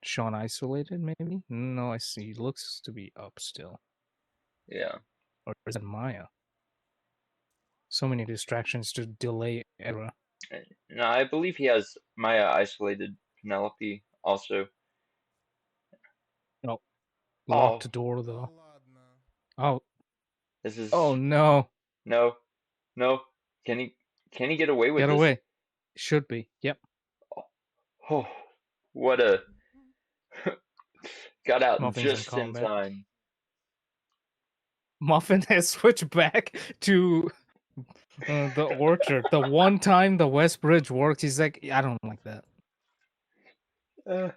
Sean isolated. Maybe no, I see. He looks to be up still. Yeah. Or is it Maya? So many distractions to delay era. No, I believe he has Maya isolated Penelope also. No, Oh, locked door Да though. ладно. Oh, this oh is no! no, no. Can he get away with Get this? away. Should be. Yep. Oh, what a got out Muffin's in just in combat. time. Muffin has switched back to the orchard. The one time the West Bridge worked, he's like, I don't like that. Uh,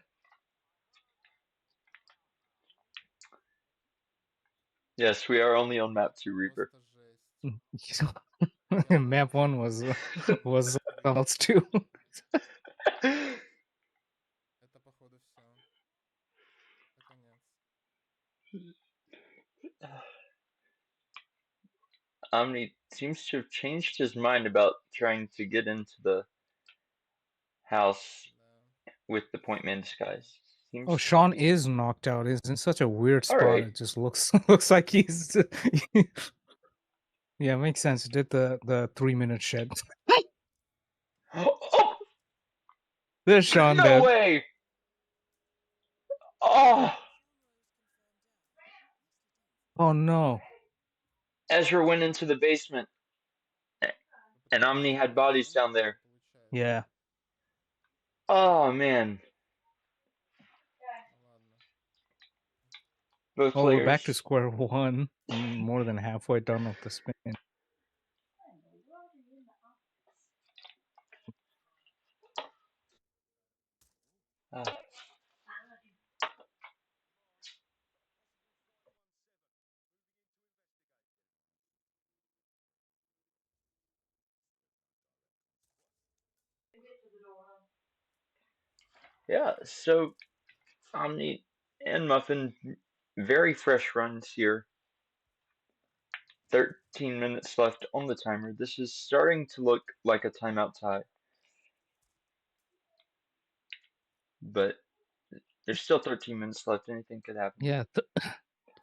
yes, we are only on map 2, Reaper. Просто жесть. Я Map one вообще was охуел. else too. Это походу все. Это конец. Omni seems to have changed his mind about trying to get into the house Да. with the point man disguise. Oh, Seems Sean is knocked out. Is in such a weird all spot. right. It just looks looks like he's. Yeah, makes sense. He did the 3-minute shed. Oh, There's Sean no dead. way! Oh, Oh no. Ezra went into the basement, Ну, and потому Omni что had он bodies зомби, down что ли, there. получается? Yeah. Oh man, Ну ладно. both Oh, we're back to players. square one. More than halfway done with the spin. Uh, yeah, so Omni and Muffin, very fresh runs here. 13 minutes left on the timer. This is starting to look like a timeout tie, but there's still 13 minutes left. Anything could happen. Yeah,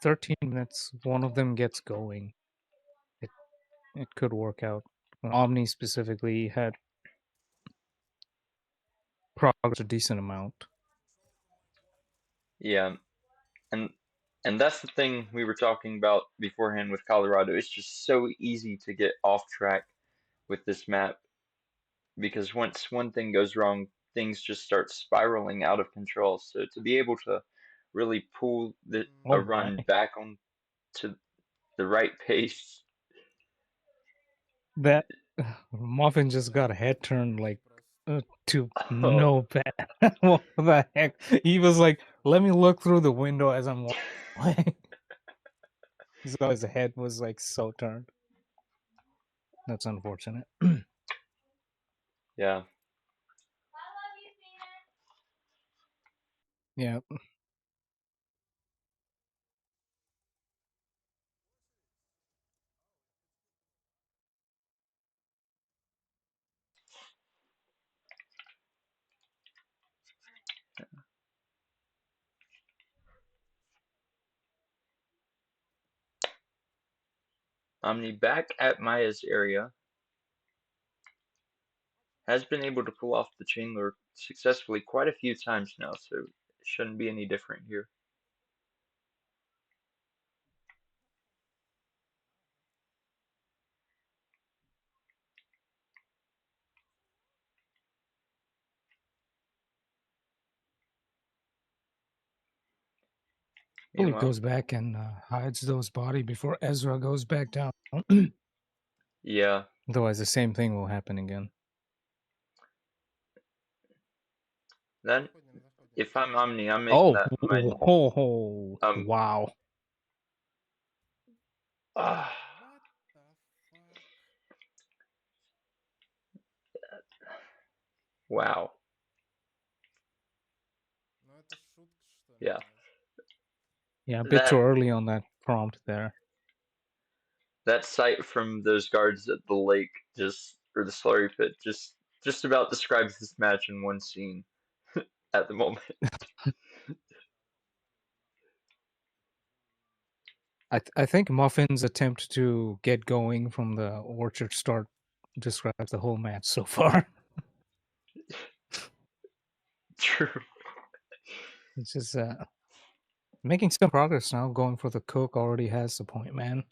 13 minutes. One of them gets going. It could work out. Omni specifically had progress a decent amount. Yeah, and that's the thing we were talking about beforehand with Colorado. It's just so easy to get off track with this map because once one thing goes wrong, things just start spiraling out of control. So to be able to really pull a Oh М, my. run back on to the right pace. That Muffin just got a Да, это head turned жесть like просто. to Oh, no bad. What the heck? He was like, let me look through the window as I'm walking. So his head was like so turned. That's unfortunate. yeah. Yeah. Omni back at Maya's area has been able to pull off the chain lure successfully quite a few times now, so it shouldn't be any different here. Probably Meanwhile, goes back and hides those body before Ezra goes back down. yeah, Otherwise, the same thing will happen again. then Заходим, заходим. if I'm Omni, I'm making Oh, that my um wow. ah What the fuck? wow. Ну это шутка, что ли, Yeah. блядь? Yeah, a bit too That early on that prompt there. that sight from those guards at the lake, just or the slurry pit, just about describes this match in one scene at the moment. I think Muffin's attempt to get going from the orchard start describes the whole match so far. True. It's just making some progress now. Going for the cook already has the point, man.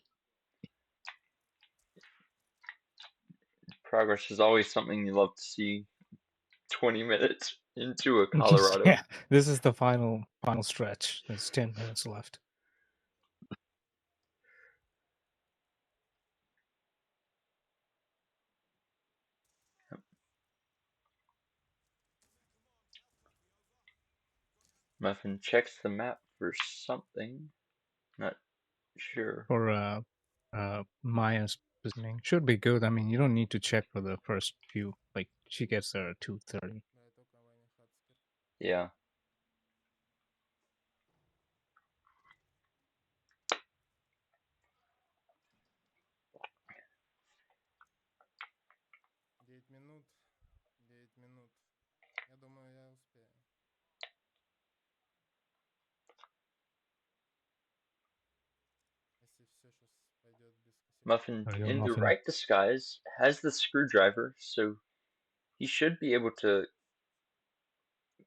Progress is always something you love to see 20 minutes into a Colorado. Yeah, this is the final stretch. There's 10 minutes left. Muffin checks the map for something. Not sure. For Maya's positioning should be good. I mean, you don't need to check for the first few. Like she gets there at 2:30. Да, и только Ваня Хацкер. Yeah. Девять минут. 9 минут. Я думаю, я успею. Если все сейчас пойдет без косяков. Muffin, There you go, in the Muffin. right disguise, has the screwdriver, so he should be able to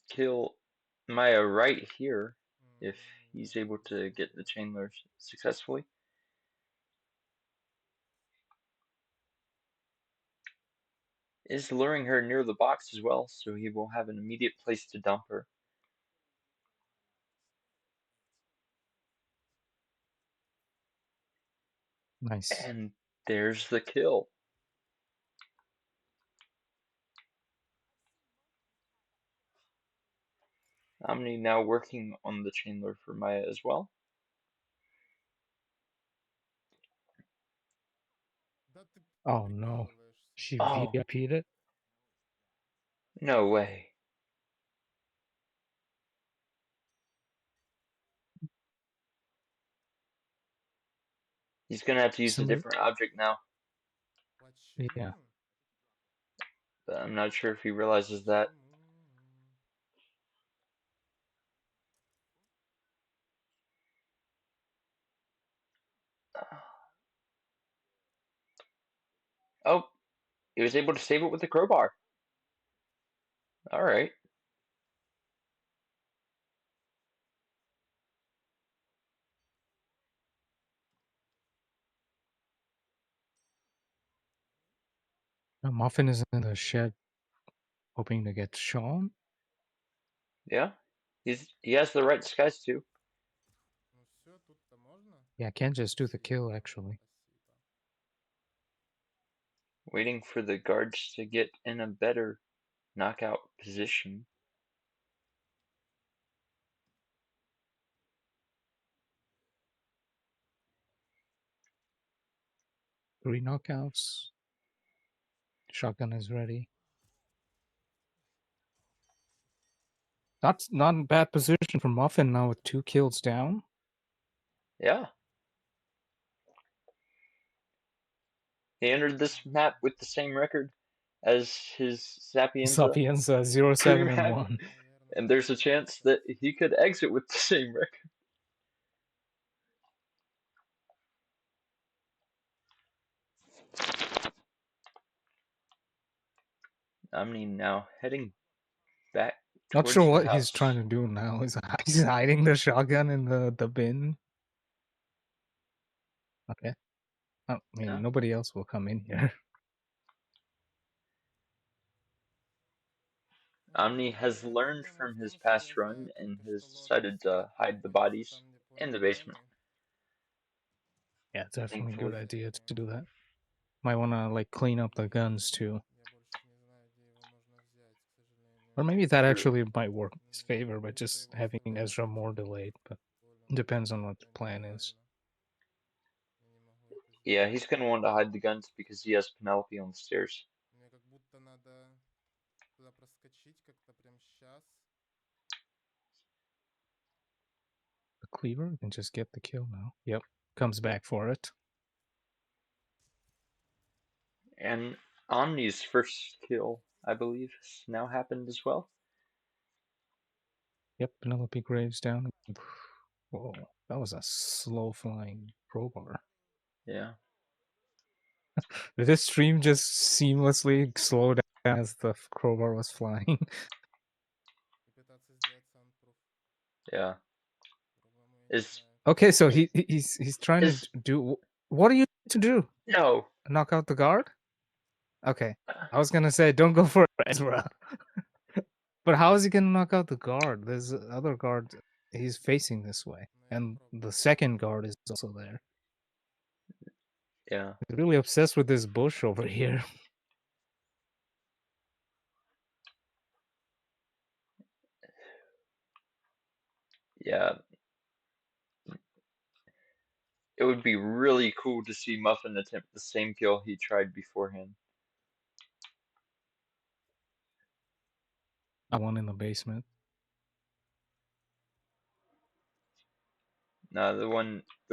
kill Maya right here if he's able to get the Chandler successfully. Is luring her near the box as well, so he will have an immediate place to dump her. Nice. And there's the kill. Omni now working on the Chandler for Maya as well. Да ты Oh no, прикалываешься. she Oh, VIP'd it. no way. He's gonna have to use a Somebody. different object now, Yeah. Почему? but I'm not sure if he realizes that. Почему? Oh, he was able to save it with the crowbar. All right. Muffin is in the shed, hoping to get Sean. Yeah. He has the right disguise too. Ну все, тут-то можно? Yeah, I can't just do the Спасибо. kill actually. Спасибо. Waiting for the guards to get in a better knockout position. Three knockouts. Shotgun is ready. That's not a bad position for Muffin now with 2 kills down. Yeah. He entered this map with the same record as his Sapienza Sapienza 0, 7, crew and had, 1. Наверное, and there's a chance that he could exit with the same record. Omni now heading back Not sure towards the what he's house. trying to do now. He's hiding the shotgun in the bin. Okay. I mean, Yeah. nobody else will come in here. Omni has learned проблема from в his том, что past я знаю run and только, has что лодка decided to hide the стоит bodies там, где in the плывут basement. Вены. Yeah, definitely a good Thankfully. idea Все. to do that. Might want to like clean up the guns too. Я больше не знаю, где его можно взять, к сожалению. Or maybe that True. actually might work in his Мне favor by как будто just его having оставляют Ezra где-то more в delayed, but поле, depends но on what the это plan is. неправильно. Я не могу это Yeah, сделать. he's gonna want to hide the guns because he has Penelope on the stairs. Мне как будто надо туда проскочить как-то прям сейчас. The Cleaver can just get the kill now. Yep, comes back for it. And Omni's first kill, I believe, has now happened as well. Yep, Penelope Graves down. Whoa, that was a slow flying crowbar. Yeah. Did this stream just seamlessly slow down as the crowbar was flying? И пытаться сделать soundproof. Yeah. По-другому я не Is знаю. Okay, so he's trying is to do. What are you to do? no. Knock out the guard? Okay, I was gonna say don't go for Ezra. But how is he gonna knock out the guard? There's other guard. He's facing this way, Но я and попробую. the second guard is also there. Yeah. He's really obsessed with this bush over here. Yeah. It would be really cool to see Muffin attempt the same kill he tried beforehand. One in the basement. No, the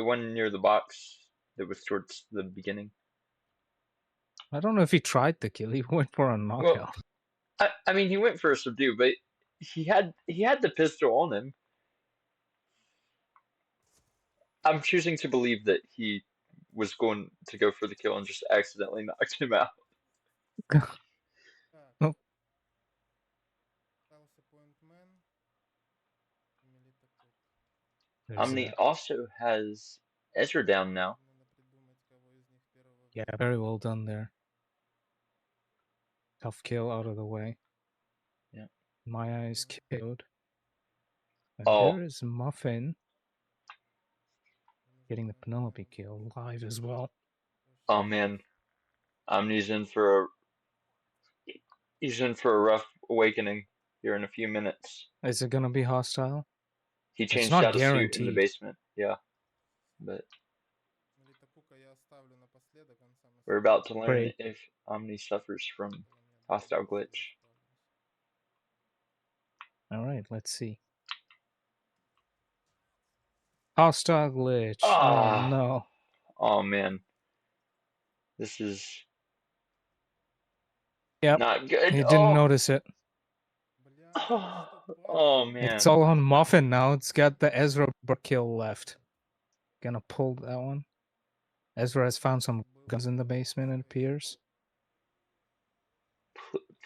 one near the box that was towards the beginning. I don't know if he tried the kill. He went for a knockout. Well, I mean, he went for a subdue, but he had the pistol on him. I'm choosing to believe that he was going to go for the kill and just accidentally knocked him out. Так. Oh. Остался Pointman. И Мелита Кук. There's Omni also has Ezra down now. Надо придумать, кого из них первого yeah, взять. very well done there. Tough kill out of the way. Yeah. Maya is killed. And Oh. there is Muffin getting the Penelope kill live as well. Oh man, Omni's in for a rough awakening here in a few minutes. Is it gonna be hostile? He It's changed not out a suit in the guaranteed. basement. Yeah, but Мелита Кука я оставлю напоследок, он самый we're about to сложный. learn Great. if Omni suffers from Поэтому я hostile напоследок glitch. оставлюсь. All right, let's see. Hostile glitch. Ah. Oh no. Oh man, this is Yep. not good. He didn't notice it. Бля, Oh, что oh падает? man. It's all on Muffin now. It's got the Ezra kill left. Gonna pull that one. Ezra has found some guns in the basement, it appears.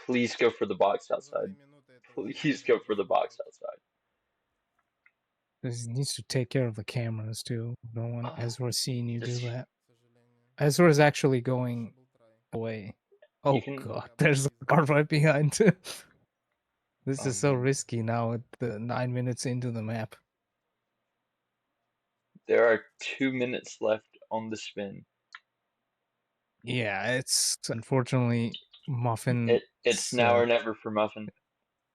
Please go for the box За 3 outside. минуты это Please уже go for the будет. box outside. He needs to take care of the cameras too. Don't want Ezra seeing you do Does he- that. К сожалению. Ezra is actually going Был трай. away. Oh can- god, there's a guard right behind. This Oh, is so man. risky now at the 9 minutes into the map. There are 2 minutes left on the spin. Yeah, it's unfortunately Muffin. It's now or never for Muffin.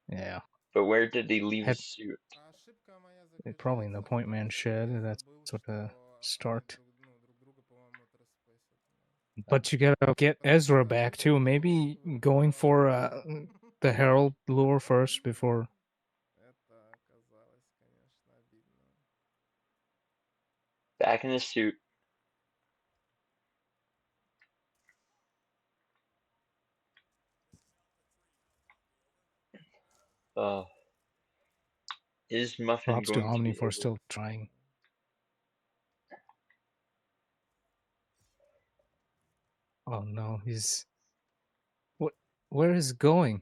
Yeah, But where did he leave Had- his suit? А ошибка моя probably in the заключается в point том, man что shed. я That's забыл, sort of что start. они друг друга, по-моему, траспейсят. But you gotta get Ezra back too. Maybe going for the Herald lure first before. Это оказалось, конечно, обидно. Back in his suit. Is Muffin Props to going to Omni be for able? still trying. Oh no, he's. What? Where is he going?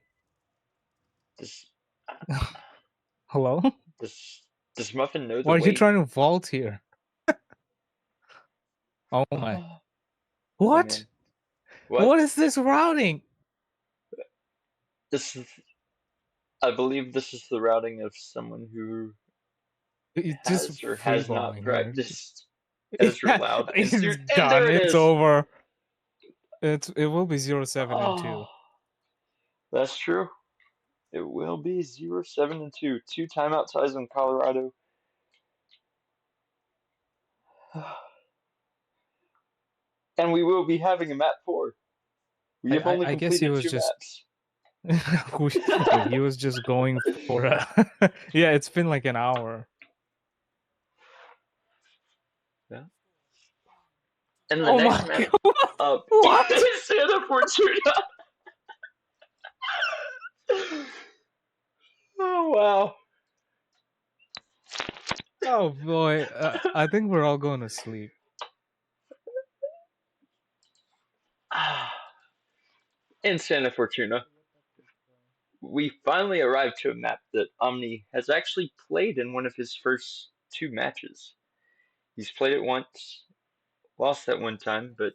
Does Hello? does Muffin know the Why are way? you trying to vault here? Oh my! What? man. What? What is this routing? This is, I believe this is the routing of someone who It's has just or has not freeballing here. practiced Ezra Yeah, Loud in it's suit. And done. there it It's is. over. It will be 0-7 and 2. Oh, that's true. It will be 0-7 and 2. 2 timeout ties in Colorado. And we will be having a map 4. We have only I guess he completed was 2 just maps. he was just going for yeah, it's been like an hour. And the Oh next my map god! up What? is Santa Fortuna. Oh wow. Oh boy, I think we're all going to sleep. In Santa Fortuna, we finally arrived to a map that Omni has actually played in one of his first two matches. He's played it once, lost that one time, but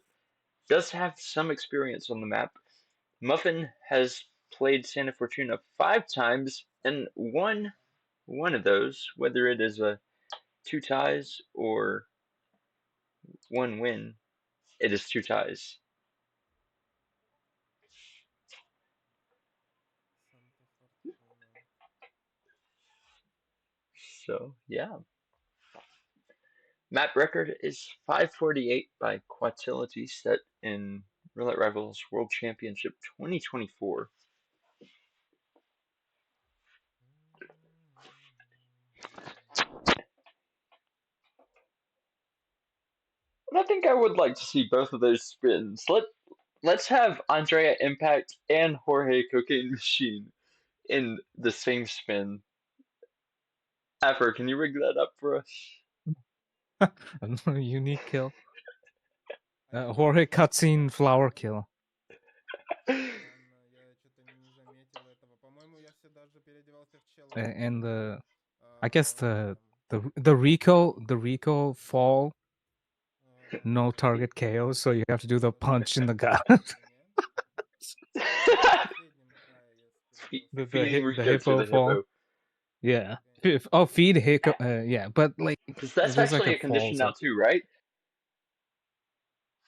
does have some experience on the map. Muffin has played Santa Fortuna 5 times and won one of those, whether it is a 2 ties or 1 win. It is 2 ties. Santa Fortuna. So yeah. Map record is 548 by Quatility, set in Roulette Rivals World Championship 2024. And I think I would like to see both of those spins. Let's have Andrea Impact and Jorge Cocaine Machine in the same spin. Afro, can you rig that up for us? Unique kill. А я не Jorge заметил cutscene этого. flower kill. Странно, я что-то не заметил этого. По-моему, я все даже переодевался в чела And в I guess в the этом. Rico fall, no Какой? target KO, so you have to do the punch in the gut. Нет? А, в последнем. А, я переоделся в Feeding The Rico to hippo the fall. hippo. Yeah. Окей. Oh, feed hippo. Yeah, but like Because that's there's like actually a a condition falls now up. too, right?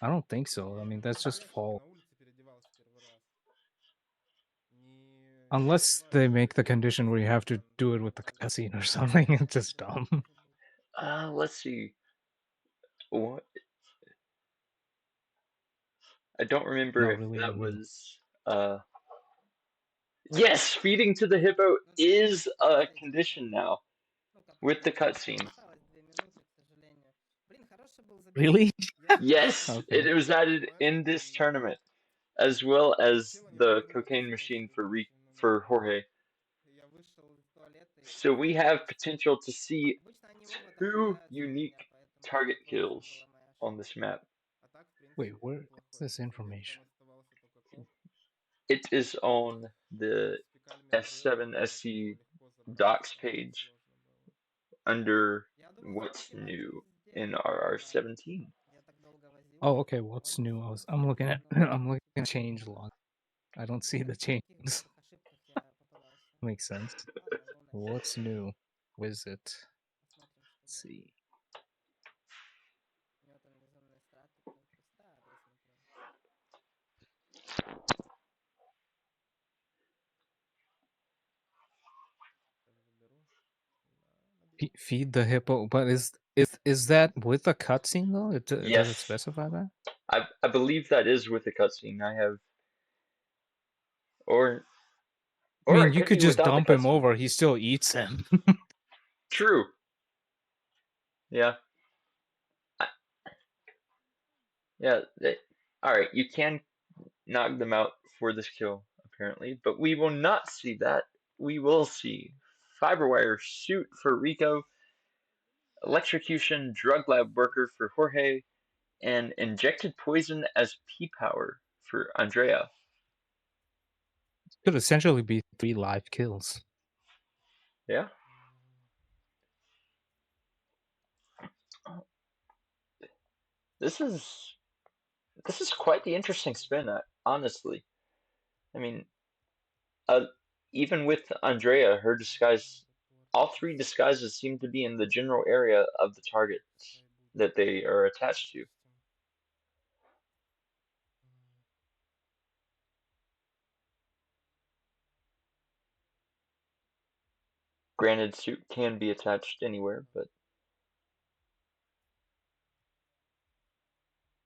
I don't think so. I Не, mean, я that's на just пляже, я fall. на улице переодевался первый раз. Не Unless they переодеваюсь make the в condition where you have to специально do it with the каждый раз. cutscene or something. It's Как just бы dumb. тоже был. Let's see. What? I don't remember No, if really, that really. was. Yes, feeding to the hippo Ну, там is есть a последний, да. condition now Ну, with the катка cutscene. осталось 2 минуты, к сожалению. Блин, хороший был забег. Really? Я Yes, Okay. it was added понимаешь, in this и tournament, as well as чела не the могут найти cocaine себе machine себе больше for номера. Jorge. Я вышел из туалета и So we посмотрел have на чат. potential to see Обычно они оба там 2 появляются у unique меня, поэтому target это тоже kills была моя on ошибка. this map. А так, в Wait, принципе, where is неплохой this был забег. Там information? оставался только коп. It is on the С фекальными S7 стрелами его SC легко забрать. docs Там не page сложно было. under Я думал, what's все-таки Muffin new in сделает правильно. RR17. Я так долго Oh, возился. okay. Он What's не new? смог I'm сделать, looking at поэтому I'm looking at типа change log. I don't see в the таких changes. глупых ошибках я попадался. Makes sense. Ладно, go next. What's new? Visit. Посмотрим, что Let's будет. see. У него там безумные страты, просто просмотрел. Так заберу. На Feed the hippo, but is that with the cutscene though? Does it Yes, specify that? I believe that is with the cutscene. I have, or I or mean, it you could could be just without the dump him cutscene. over. He still eats him. True. Yeah. I, yeah. All right. You can knock them out for this kill apparently, but we will not see that. We will see fiberwire suit for Rico, electrocution drug lab worker for Jorge, and injected poison as P power for Andrea. Could essentially be 3 live kills. Yeah. This is quite the interesting spin, honestly. I mean, uh, even with Andrea, her disguise, all 3 disguises seem to be in the general area of the targets пускай будет. that they are attached to. Допустим. Granted, suit can be attached anywhere, but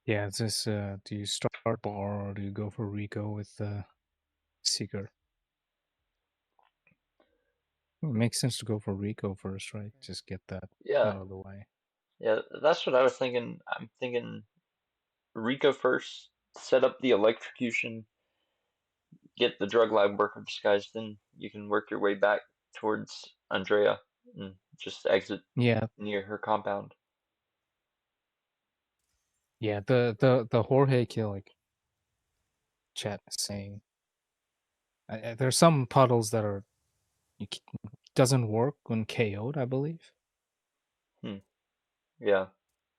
Yeah, it's this. Do you start bar or do you go for Rico with Seeker? It makes sense to go for Rico first, right? Okay. Just get that yeah, out of the way. yeah, that's what I was thinking. I'm thinking Rico first, set up the electrocution, get the drug lab worker disguised, then you can work your way back towards Andrea and just exit Yeah, near her compound. yeah. The Jorge kill, like chat is saying, there's some puddles that are doesn't work when KO'd, I believe. Yeah.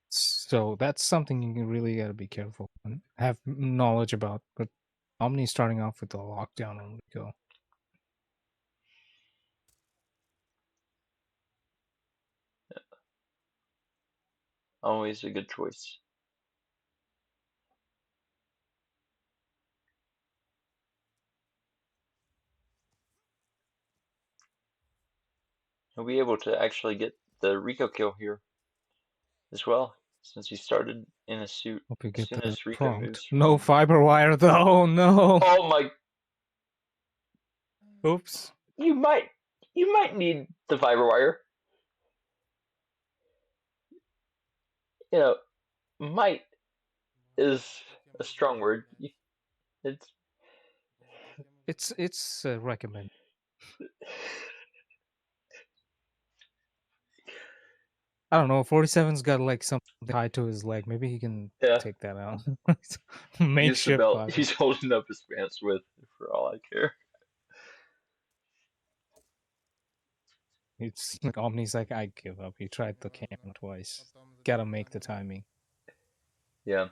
So that's something you really got to be careful and have knowledge about. But Omni's starting off with the lockdown on Rico. Always a good choice. He'll be able to actually get the Rico kill here as well, since he started in a suit Hope you as get soon the as Rico prompt. moves No from. fiber wire though. No. Oh my! Oops. You might need the fiber wire. You know, might Боже, is за что a тему strong сдали, word. блядь? It's За что тему It's сдали? it's recommended. I don't know. 47's got like something tied to his leg. Maybe he can yeah. take that out. Use the Makeshift belt fiber. he's holding up his pants with, for all I care. It's like Omni's like, I give up. He tried the Да-да-да. camera twice. Потом за Gotta make the переиздание, timing. Yeah.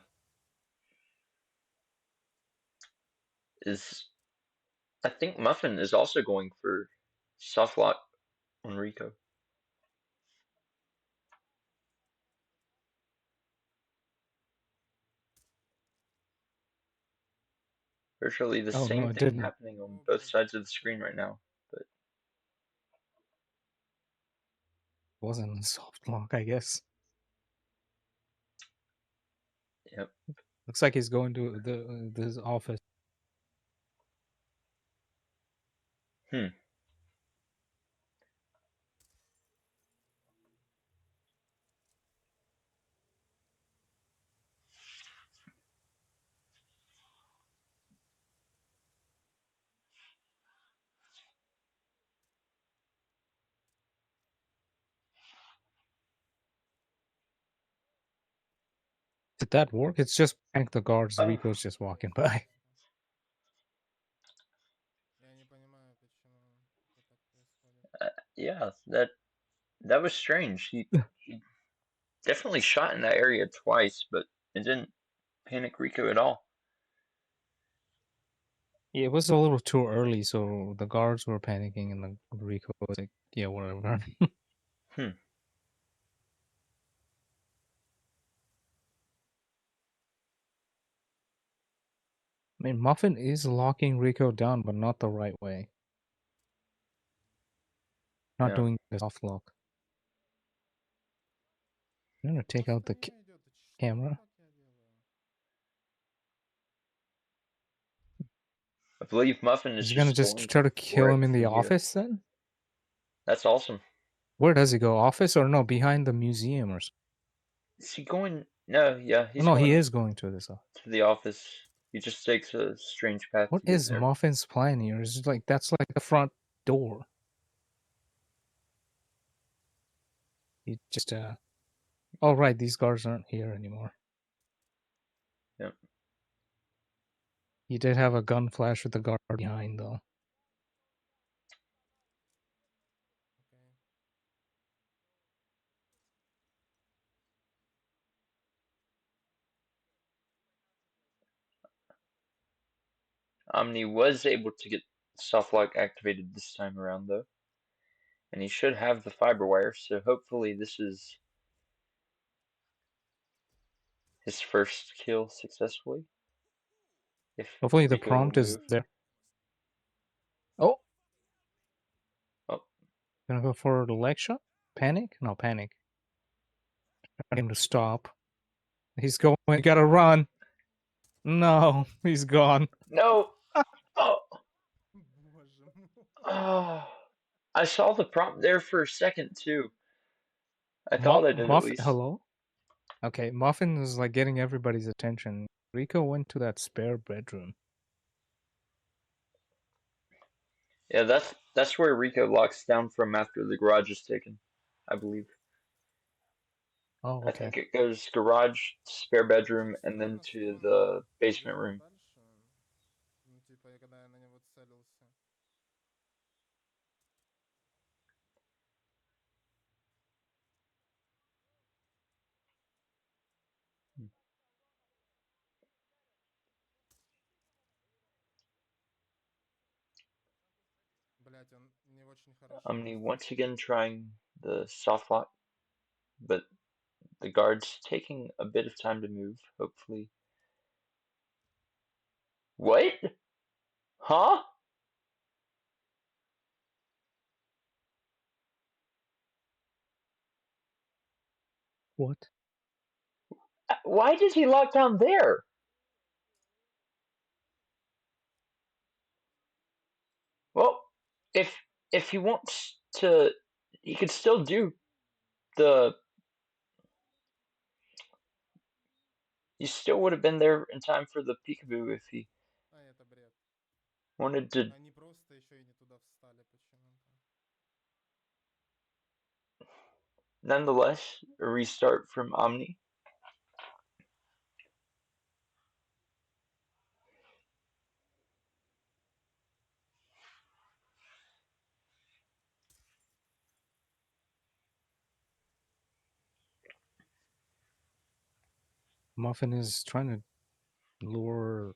Is I think Muffin is also going for soft lock on Rico. Virtually the Oh no, same it thing didn't. happening on О, both боже. sides of the screen right now. But It wasn't a soft lock, I guess. yep. Looks like he's going to his office. Hmm. Did that work? It's just prank the guards. Oh, Rico's just walking by. Я не понимаю, почему это так происходит. yeah. That was strange. He definitely shot in that area twice, but it didn't panic Rico at all. It was a little too early, so the guards were panicking, and the Rico was like, "Yeah, whatever." Hmm. I mean, Muffin is locking Rico down, but not the right way. Not Yeah. doing the soft lock. I'm gonna take out the Построение идет. Что не camera. так я делаю? I believe Muffin is Is he gonna just just going try to for kill it him in the from here. office then? That's awesome. Where does he go? Office or no? Behind the museum or something? Is he going? No, yeah, Oh, he's no, he going is going to this. to the office. He just takes a strange path What to get is there. Muffin's plan here? Is like that's like the front door. He just Oh right, these guards aren't here anymore. Yep. He did have a gun flash with the guard behind though. Окей. Omni was able to get soft lock activated this time around though, and he should have the fiber wire. So hopefully this is his first kill successfully. If Hopefully the Rico will prompt is move. there. Oh, Oh, gonna go for the leg shot? Panic? No, panic. Trying him to stop. He's going, gotta run. No, he's gone. no! Oh! Боже мой. Oh! I saw the prompt there for a second too. I thought I did at least. Hello? Okay, Muffin is like getting everybody's attention. Rico went to that spare bedroom. Yeah, that's where Rico locks down from after the garage is taken, I believe. Oh, I okay. think it goes garage, spare bedroom, Просто and then реально to сложно the basement двигаться room. дальше. Ну, типа, когда я на него целился. Блять, он не в очень хорошей Omni once позиции. again trying the soft lock, but the guard's taking a bit of time to move, hopefully. What? Huh? What? Why does he lock down there? Well, if if he wants to, he could still do the. He still would have been there in time for the peekaboo if he А, это бред. wanted to. Они просто еще и не туда встали почему-то. Nonetheless, a restart from Omni. Muffin is trying to lure.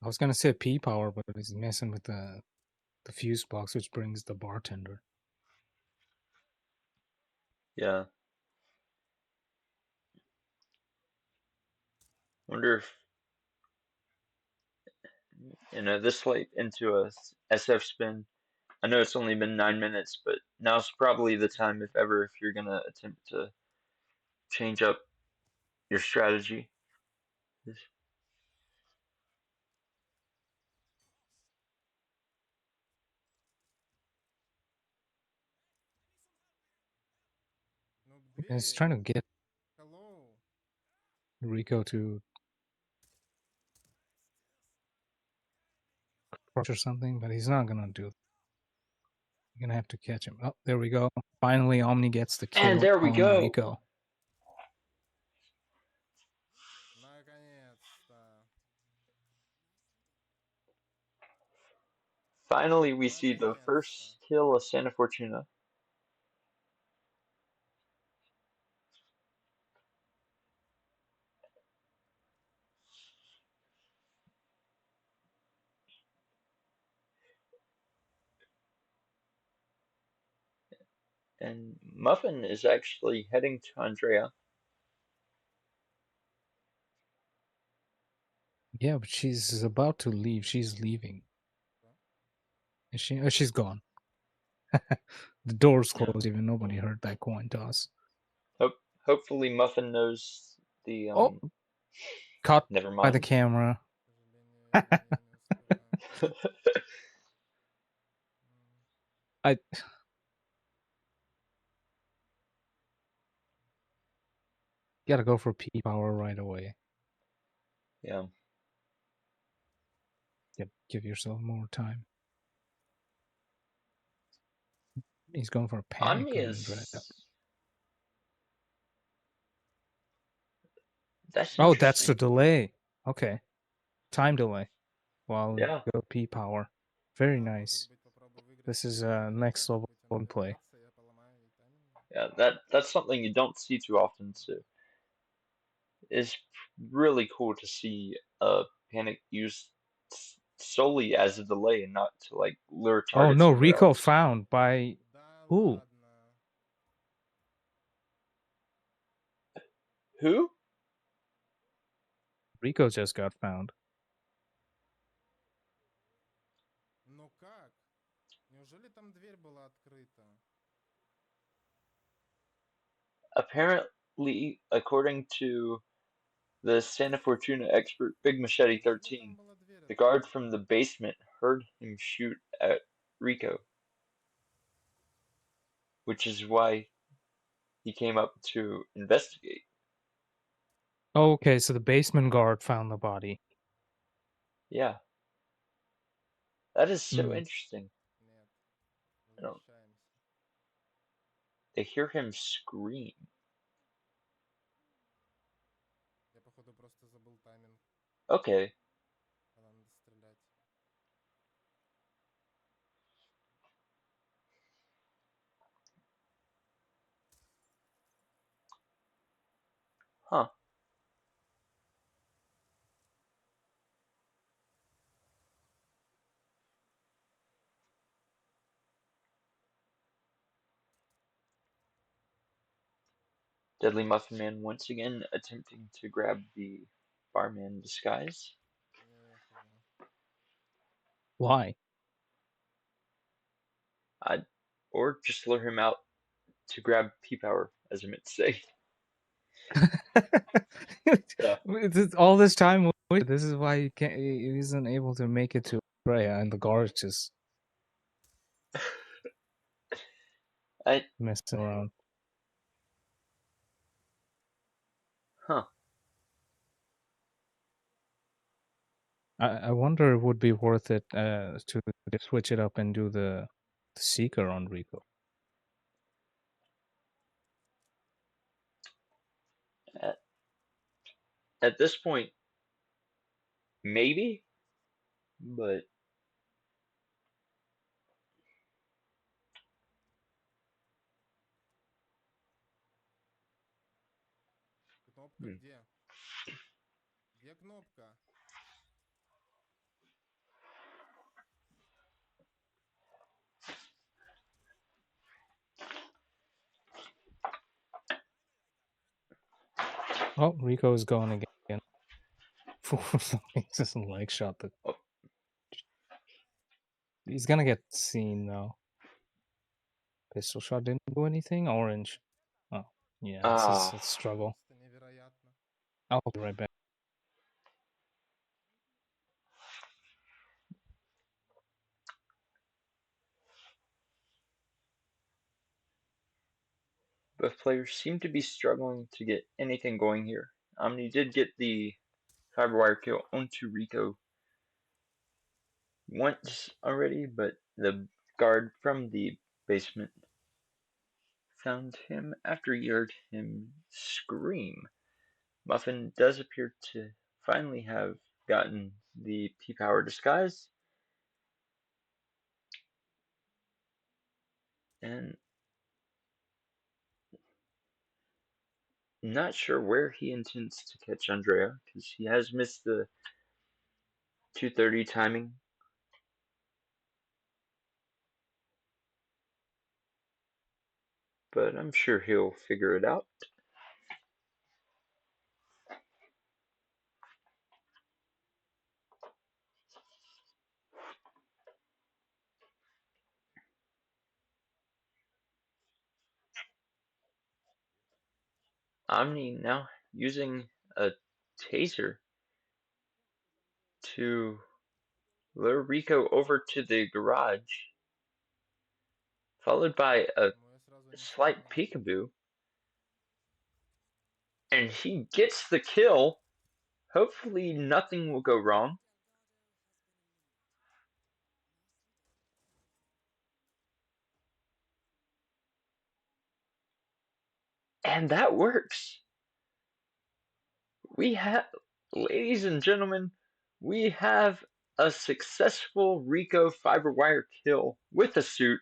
I was gonna say P power, but he's messing with the fuse box, which brings the bartender. Yeah. Wonder if this late into a SF spin. I know it's only been 9 minutes, but now's probably the time, if ever, if you're gonna attempt to change up your strategy. Ну, к He's двери. trying to get Hello. Rico to crush or something, but he's not gonna do it. You're gonna have to catch him. Oh, there we go. Finally, Omni gets the And kill there we on go. Rico. Наконец-то. Finally, we see the Наконец-то. first kill of Santa Fortuna. And Muffin is actually heading to Andrea. Yeah, but she's about to leave. She's leaving. Is she? Oh, she's gone. The door's Yeah. closed. Even nobody heard that coin toss. Hopefully, Muffin knows the. Oh, caught Never by the mind. camera. К сожалению, я не успеваю. I gotta go for P power right away. Yeah. Give yourself more time. He's going for a panic Omni on Andrea. is. That's Oh, that's the interesting. delay. Okay, time delay. While you Yeah. go P power. Very Да, может nice. быть, попробую выиграть This is переход. next level Может быть, он play. взорвется, я поломаю ей тайминг. Yeah. That's something you don't see too often. So it's really cool to see a panic used solely as a delay and not to like lure Oh targets no, somewhere Rico else. found by Да who? ладно. Who? Rico just got found. Но как? Неужели там дверь была открыта? Apparently, according to the Santa Fortuna expert Big Machete Неужели там 13, была дверь the guard открыта? from the basement heard him shoot at Rico, which is why he came up to investigate. Okay, so the basement guard found the body. Yeah, that is so Hmm. interesting. Нет, I don't, возвращаемся. they hear him scream. Я, походу, просто забыл тайминг, Okay, когда надо стрелять. huh. Deadly Muffin Man once again attempting to grab the barman disguise. Я хз. Why? Or just lure him out to grab P-Power, as I meant to say. Yeah. All this time, this is why he isn't able to make it to Freya, and the guards just I, messing around. huh. I wonder it would be worth it to switch it up and do the Seeker on Rico. At, at this point, maybe, but Кнопка где? Где кнопка? Oh, Rico is going again. He just leg shot the. oh, He's gonna get seen though. Pistol shot didn't do anything. Orange. Oh, yeah, this is ah, a struggle. Просто невероятно. I'll be right back. both players seem to be struggling to get anything going here. Omni did get the Fiberwire kill onto Rico once already, but the guard from the basement found him after he heard him scream. Muffin does appear to finally have gotten the P-Power disguise, and not sure where he intends to catch Andrea, because he has missed the 2:30 timing. But I'm sure he'll figure it out. Omni now using a taser to lure Rico over to the garage, followed by a Почему я сразу не slight понял? peekaboo, and he gets the kill. Hopefully, nothing will go wrong. And that works. We have, ladies and gentlemen, we have a successful Rico Fiberwire kill with a suit.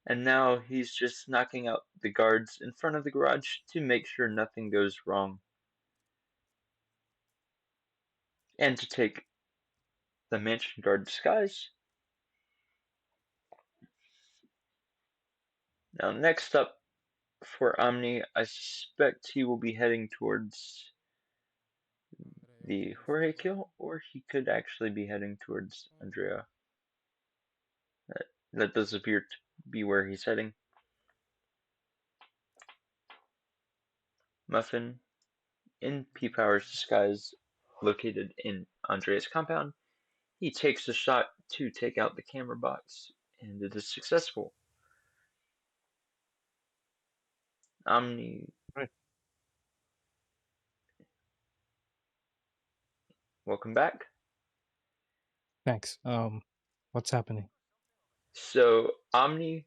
And now he's just knocking out the guards in front of the garage to make sure nothing goes wrong. And to take the mansion guard disguise. Now, next up for Omni, I suspect he will be heading towards Андрея the уже Jorge дострелял. kill, or he could actually be heading towards Мгм. Andrea. That does appear to be where he's heading. Muffin, in P-Power's disguise, located in Andrea's compound, he takes a shot to take out the camera box, and it is successful. Omni, Right. welcome back. Thanks. What's happening? So Omni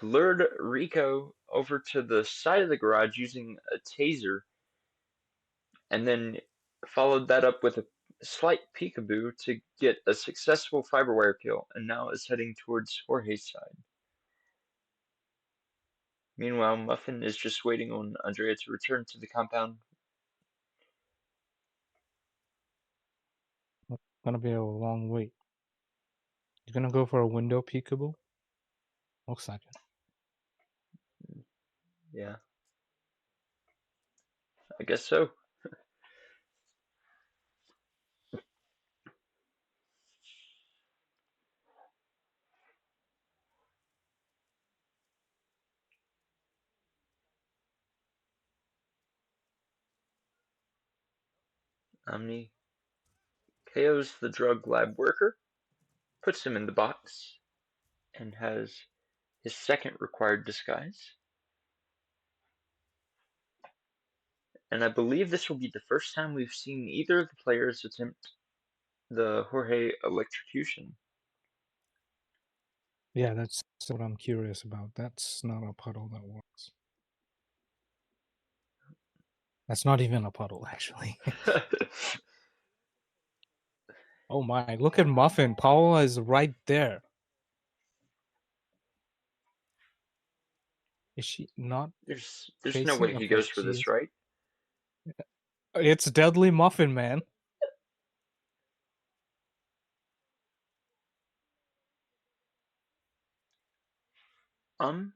lured Rico over to the side of the garage using a taser, and then followed that up with a slight peekaboo to get a successful fiberwire kill, and now is heading towards Jorge's side. Meanwhile, Muffin is just waiting on Andrea to return to the compound. It's gonna be a long wait. You gonna go for a window peekaboo? Looks like it. Yeah, I guess so. Omni KOs the drug lab worker, puts him in the box, and has his second required disguise. And I believe this will be the first time we've seen either of the players attempt the Jorge electrocution. Yeah, that's what I'm curious about. That's not a puddle that works. That's not even a puddle, actually. Oh my, look at Muffin. Paula is right there. Is she not there's no way facing? he Okay, goes for she this, is. right? It's Deadly Muffin, man. Um,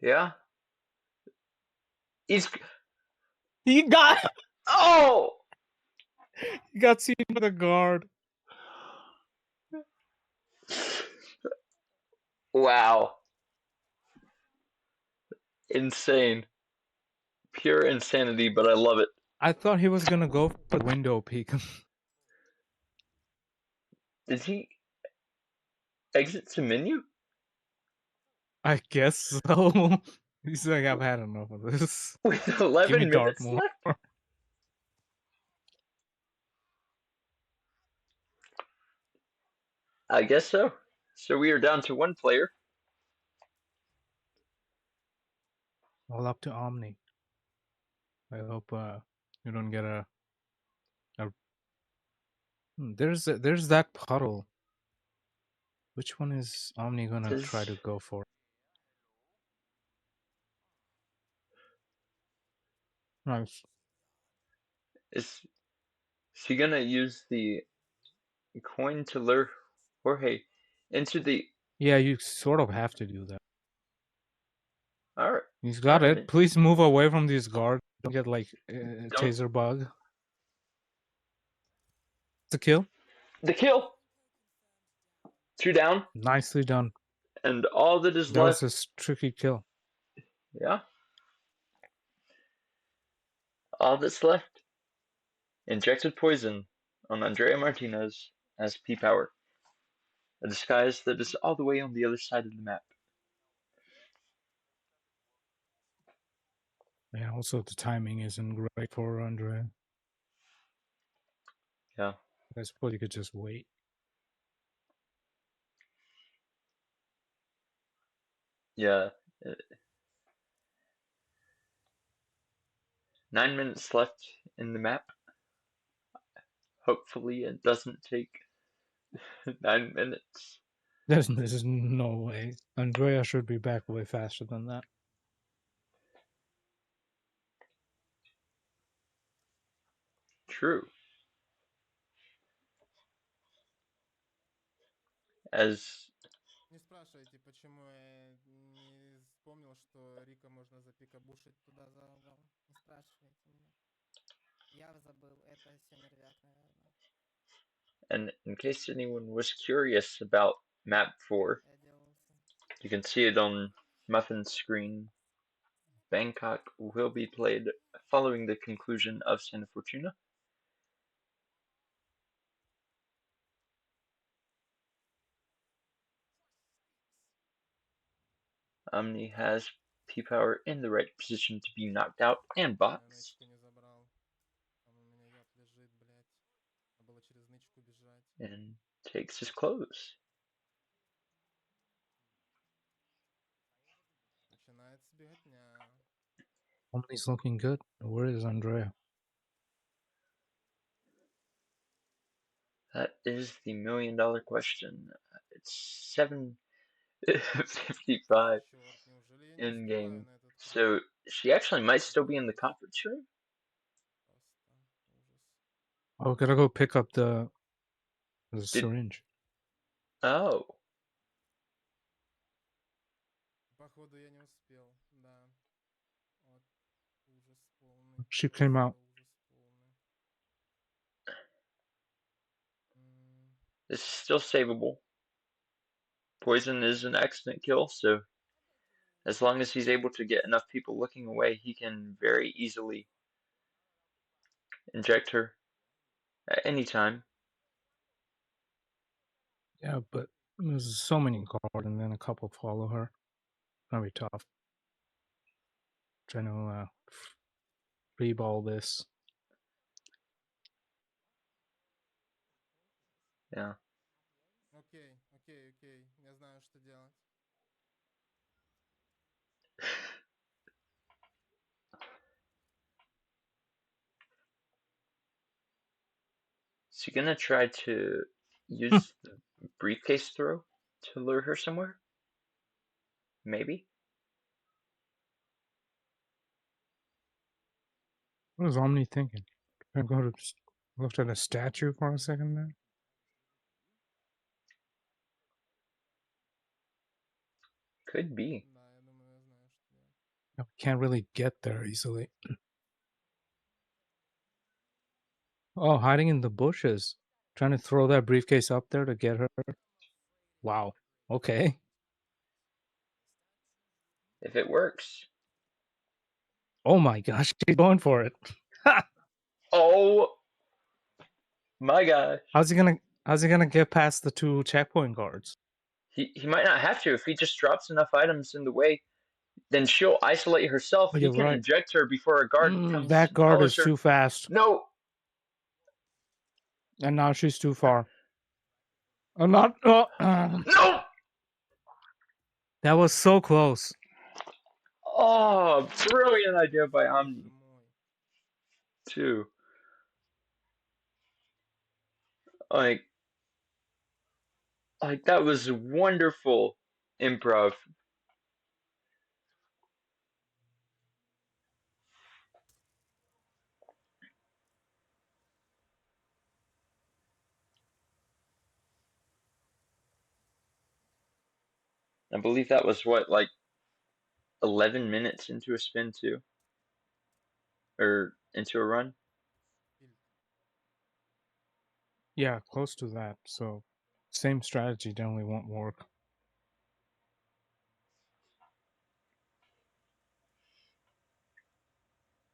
yeah. He's He got oh he got seen by the guard. wow, insane, pure insanity, but I love it. I thought he was gonna go for the window peek. Did he exit to menu I guess so. He's like, I've had enough of this. with Give me 11 minutes Dartmoor. left? I guess so. So we are down to one player. All up to Omni. I hope you don't get a. There's that puddle. Which one is Omni gonna try Does to go for? Nice. is is he gonna use the coin to lure Jorge into the? Yeah, you sort of have to do that. All right, He's all got it. right. Please move away from these guards. Don't get like Don't taser bug. It's a kill. the kill. Two down, Nicely done. and all that is That was a left. tricky kill. Yeah, all that's left. Injected poison on Andrea Martinez as P Power, a disguise that is all the way on the other side of the map. Yeah, also the timing isn't great for Andre. Yeah, I suppose you could just wait. yeah. 9 minutes left in the map. Hopefully, it doesn't take 9 minutes. There's no way. Andrea should be back way faster than that. True. As Не спрашивайте, почему я не вспомнил, что Рика можно запикабушить туда за угол. Не спрашивайте меня. Я забыл, это Семервяк, наверное. and in case anyone was curious about map 4, Я делался. you can see it on Muffin's screen. Bangkok will be played following the conclusion of Santa Fortuna. Omni has P-Power in the right position to be knocked out and Я boxed. нычку не забрал. Там у меня яд лежит, блядь. Надо было через нычку бежать. And takes his clothes. Начинается беготня. Omni's looking good. Where is Andrea? That is the $1,000,000 question. It's 7:55 Черт, неужели я не in успеваю game. на этот круг? So she actually might still be in the Ебать. conference room. Просто ужас. Oh, gotta go pick up the Did syringe. oh Походу я не успел, да. Вот. Ужас полный. She Просто came out. ужас полный. this is still savable. Poison is an accident kill, so as long as he's able to get enough people looking away, he can very easily inject her at any time. Yeah, but there's so many guards, and then a couple follow her. Gonna be tough. Trying to free ball this. Yeah. Окей, окей, окей. Я знаю, что делать. Is he gonna try to use the briefcase throw to lure her somewhere? Maybe. What was Omni thinking? Can I go to looked at a statue for a second there? Could be. Да, я думаю, я знаю, что делать. No, can't really get there easily. Oh, hiding in the bushes. Trying to throw that briefcase up there to get her. Wow. Okay. If it works. Oh my gosh, she's going for it. Oh my gosh. How's he gonna get past the two checkpoint guards? He might not have to if he just drops enough items in the way. Then she'll isolate herself. Oh, He you're can right. inject her before a guard comes That and guard follows is her. too fast. No. And now she's too far. I'm not. No. That was so close. Oh, brilliant idea by Боже Omni мой. too. Like that was wonderful improv. I believe that was what, like 11 minutes into a spin too, or into a run. Yeah, close to that. So, same strategy generally won't work.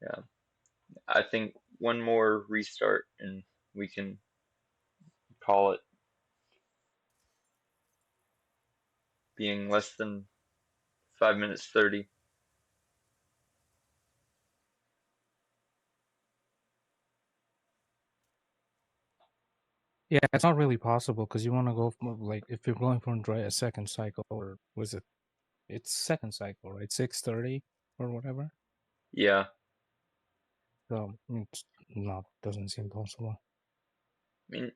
Yeah, I think one more restart and we can call it being less than 5 minutes 30. Yeah, it's not really possible because you want to go from, like, if you're going for a second cycle, or was it? It's second cycle, right? 6:30 or whatever. Yeah, So it's not doesn't seem possible. I mean,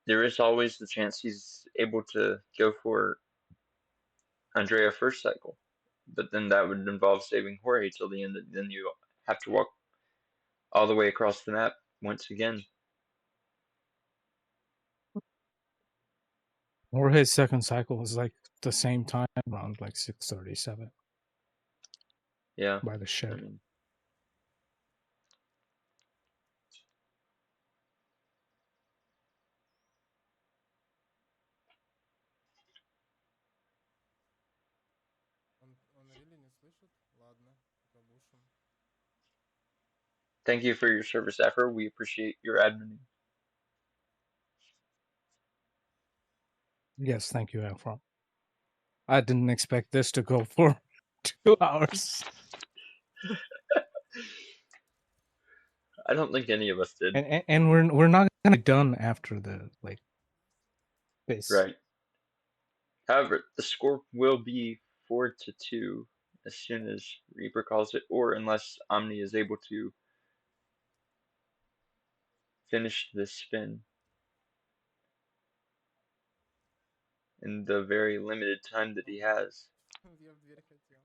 there is always the chance he's able to go for Andrea first cycle, but then that would involve saving Jorge till the end. Then you have to walk all the way across the map once again. Or his second cycle was like the same time, around like 6:37 Yeah, by the I shed. mean, Он really не слышит? Ладно, пробушим. thank you for your service, Afro. We appreciate your admin. Yes, thank you, Afro. I didn't expect this to go for 2 hours. I don't think any of us did. And we're not gonna be done after the this. Right. However, the score will be 4-2 as soon as Reaper calls it, or unless Omni is able to finish this spin in the very limited time that he has. Я в дверь хотел.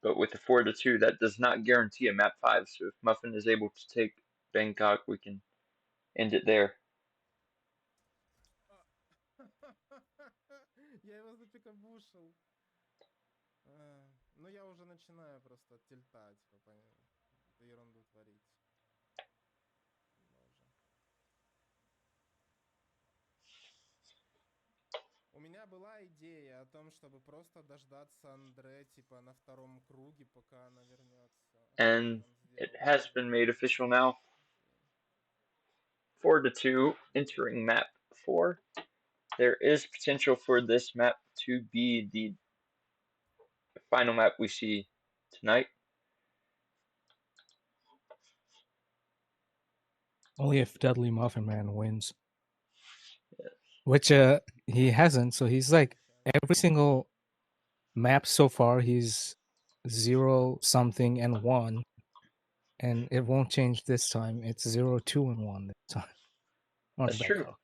But with the 4-2, that does not guarantee a map 5. So if Muffin is able to take Bangkok, we can end it there. Я его запикабушил. Ну, я уже начинаю просто тильтать, ерунду творить. Боже. У меня была идея о том, чтобы просто дождаться Андре, типа, на втором круге, пока она вернется. And it has been made official now. 4-2, entering map 4. There is potential for this map to be the final map we see tonight. Only if Deadly Muffin Man wins. Yes. Which he hasn't, so he's like every single map so far he's 0 something and 1. And it won't change this time. It's 0, 2, and 1 this time. On That's true. Bangkok.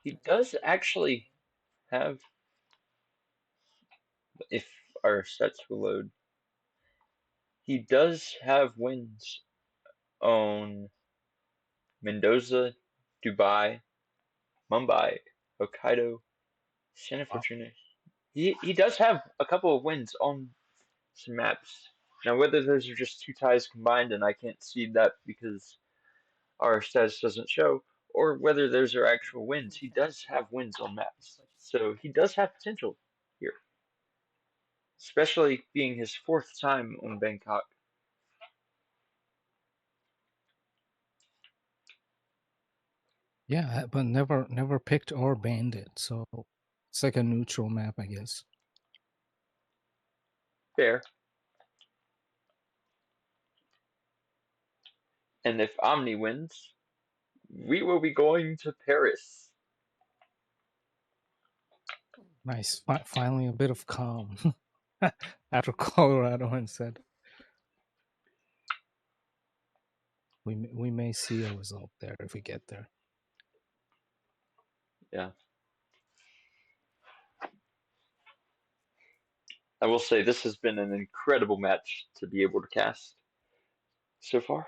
He does actually have, if our sets will load, he does have wins on Mendoza, Dubai, Mumbai, Hokkaido, Santa Wow. Fortuna. He does have a couple of wins on some maps. Now, whether those are just 2 ties combined, and I can't see that because our status doesn't show, or whether those are actual wins, he does have wins on maps. So he does have potential here, especially being his 4th time on Bangkok. Yeah, but never picked or banned it, so it's like a neutral map, I guess. Fair. And if Omni wins, we will be going to Paris. Nice. Finally a bit of calm after Colorado and said we may see a result there if we get there. Yeah. I will say this has been an incredible match to be able to cast so far.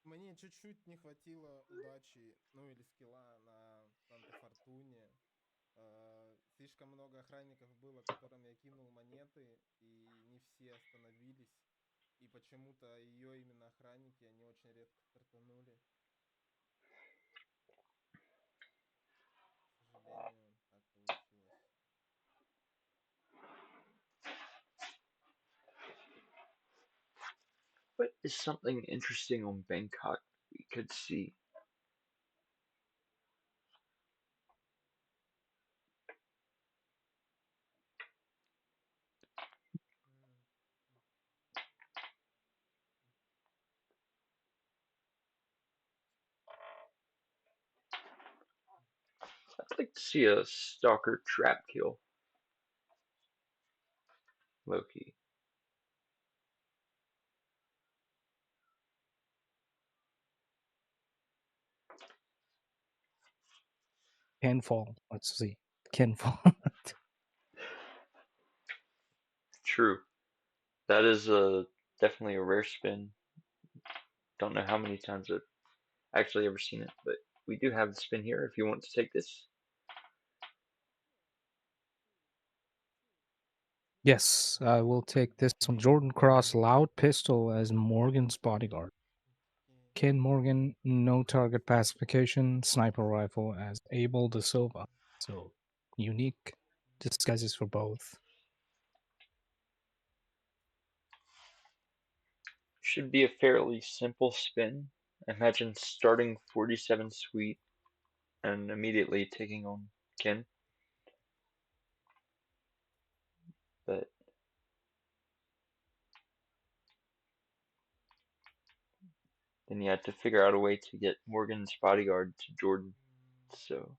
Мне чуть-чуть не хватило удачи, ну или скилла на антифортуне. Слишком много охранников было, которым я кинул монеты, и не все остановились. И почему-то ее именно охранники, они очень редко стартанули. К сожалению, так получилось. What is something interesting on Bangkok we could see? I'd like to see a stalker trap kill. Loki. Can fall. Let's see. Can fall. True. That is definitely a rare spin. Don't know how many times I've actually ever seen it, but we do have the spin here if you want to take this. Yes, I will take this one. Jordan Cross Loud Pistol as Morgan's bodyguard. Окей. Ken Morgan, no target pacification, sniper rifle as Abel de Silva. So unique disguises for both. Should be a fairly simple spin. Imagine starting 47 sweet and immediately taking on Ken. But then you had to figure out a way to get Morgan's bodyguard to Jordan. So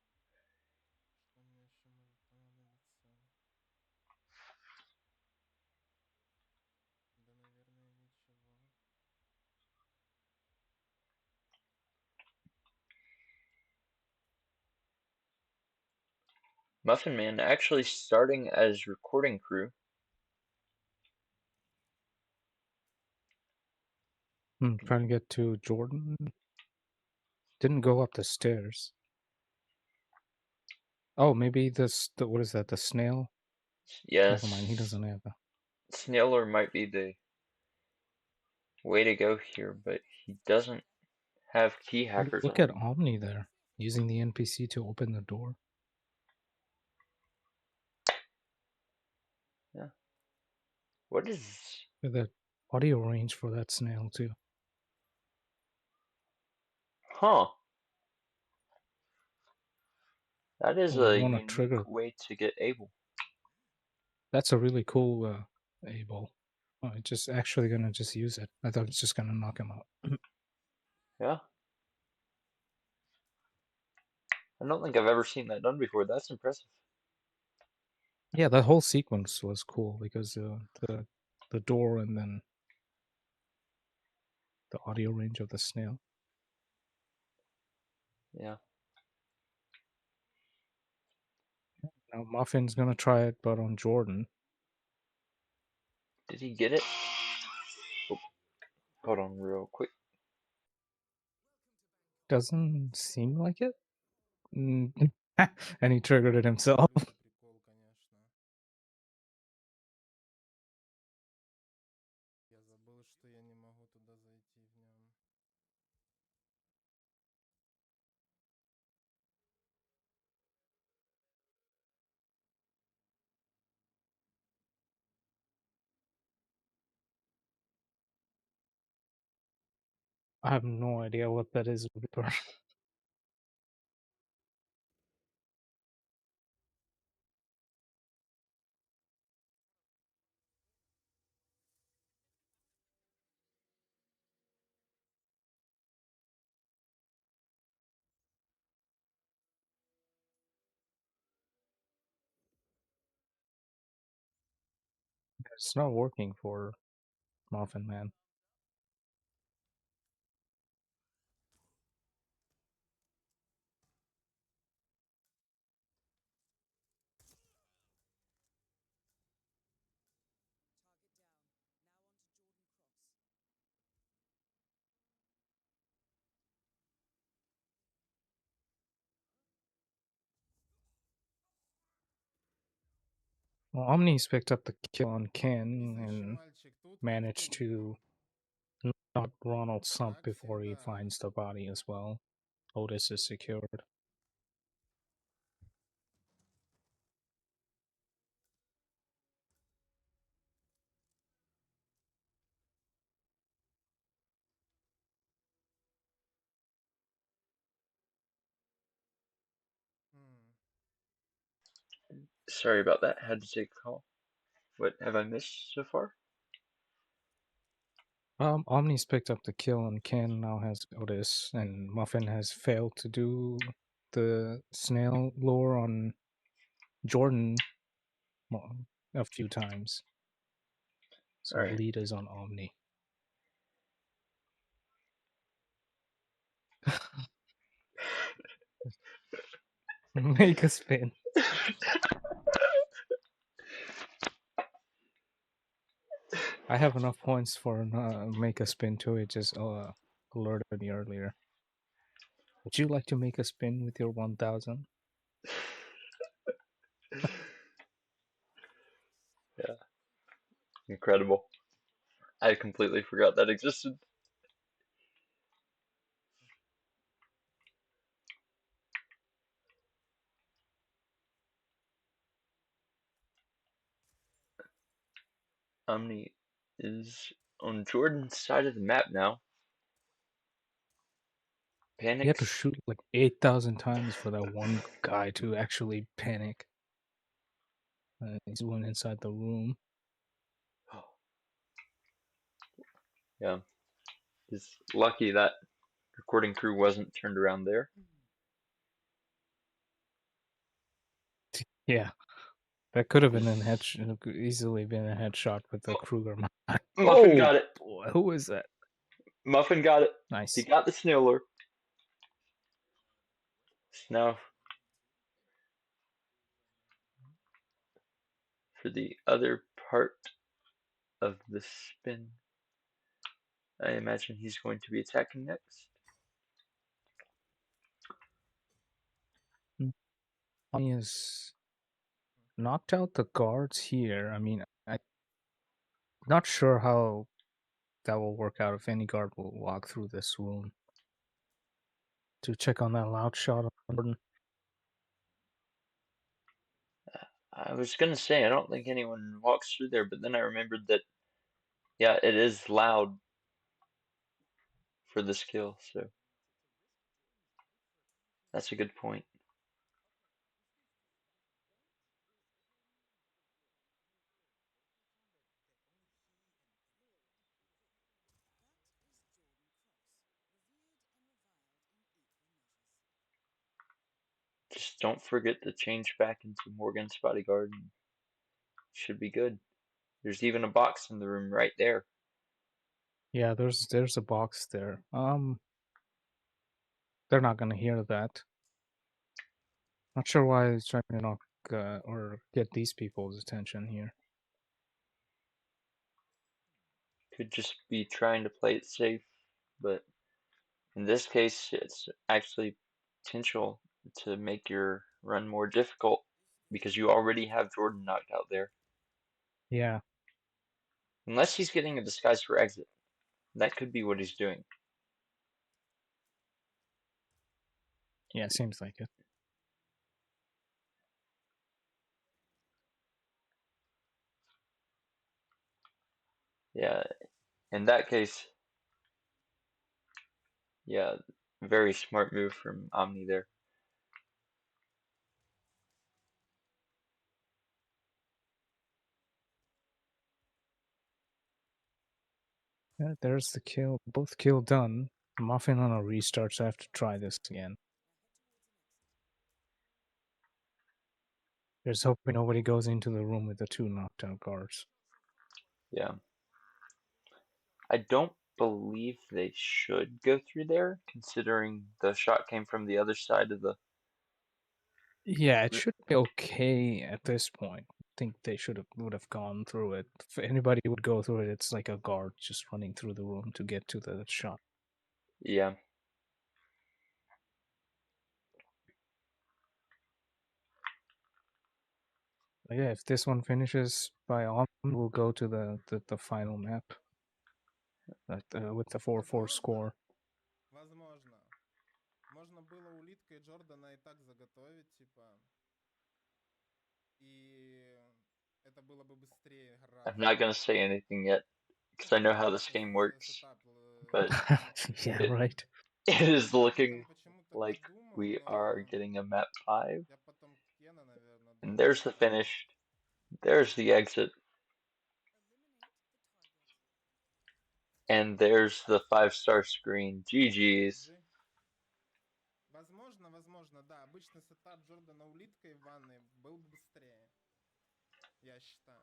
Что мне еще может понадобиться? Да, наверное, ничего. Muffin Man actually starting as recording crew. Trying to get to Jordan. Didn't go up the stairs. Oh, maybe this. What is that? The snail? Never mind. He Yes, doesn't have a. Snailer might be the way to go here, but he doesn't have key hackers Look on at him. Omni there, using the NPC to open the door. Yeah. What is? Look at that audio range for that snail too. Huh. That is Oh, you a want to unique trigger? way to get Abel. That's a really cool able. Oh, it's just actually gonna just use it. I thought it's just gonna knock him out. Yeah. I don't think I've ever seen that done before. That's impressive. Yeah, that whole sequence was cool because the door and then the audio range of the snail. Yeah. Now Muffin's gonna try it, but on Jordan. Did he get it? Oh, hold on real quick. Doesn't seem like it. And he triggered it himself. Люблю прикол, конечно. Я забыл, что я не могу туда зайти в нем. I have no idea what that is. Reaper. It's not working for Muffin Man. Well, Omni's picked up the kill on Ken Слушай, and мальчик, тут как managed тут? to knock Ronald Sump Как before he всегда. finds the body as well. Otis is secured. М, Sorry about that. Had to take a call. What have I missed so far? Omni's picked up the kill and Ken now has Otis, and Muffin has failed to do the snail lore on Jordan a few times. So Alright. lead is on Omni. Make a spin. I have enough points for make a spin too. It just alerted me earlier. Would you like to make a spin with your 1000? Yeah. Incredible. I completely forgot that existed. Omni is on Jordan's side of the map now. You had to Panics. shoot like 8,000 times for that one guy to actually panic. He's going inside the room. Yeah, he's lucky that recording crew wasn't turned around there. Yeah, that could have been This a head, easily been a headshot with the Kruger. Muffin Oh, got it. boy, who is that? Muffin got it. He Nice. got the Sniller. Now for the other part of the spin. I imagine he's going to be attacking next. He has knocked out the guards here. I mean, I'm not sure how that will work out if any guard will walk through this room to check on that loud shot on Jordan. I was gonna say I don't think anyone walks through there, but then I remembered that yeah, it is loud for this kill, so that's a good point. Just don't forget to change back into Morgan's bodyguard and should be good. There's even a box in the room right there. Yeah, there's a box there. They're not gonna hear that. Not sure why he's trying to knock or get these people's attention here. Could just be trying to play it safe, but in this case, it's actually potential to make your run more difficult because you already have Jordan knocked out there. Yeah, Unless he's getting a disguise for exit. That could be what he's doing. yeah, seems like it. Yeah, in that case, yeah, very smart move from Omni there. Yeah, there's the kill. Both kill done. Muffin on a restart, so I have to try this again. Just hoping nobody goes into the room with the two knocked out guards. Yeah. I don't believe they should go through there, considering the shot came from the other side of the. Yeah, it should be okay at this point. I think they would have gone through it. If anybody would go through it, it's like a guard just running through the room to get to the shot. Yeah. But yeah, if this one finishes by on, we'll go to the final map with the 4-4 score. Возможно. Можно было улиткой Джордана и так заготовить, типа. И это было бы быстрее I'm гораздо. not gonna say anything yet because I know how this game works, Сетап but Yeah, it, right. it is Я об этом looking почему-то like подумал, we are но getting a map 5. я потом Кена, наверное, And должен there's the убрать. finish. There's the exit. And there's the 5-star screen. GG's. GG. Возможно, да. Обычный сетап Джордана улиткой в ванной был бы быстрее. Я считаю.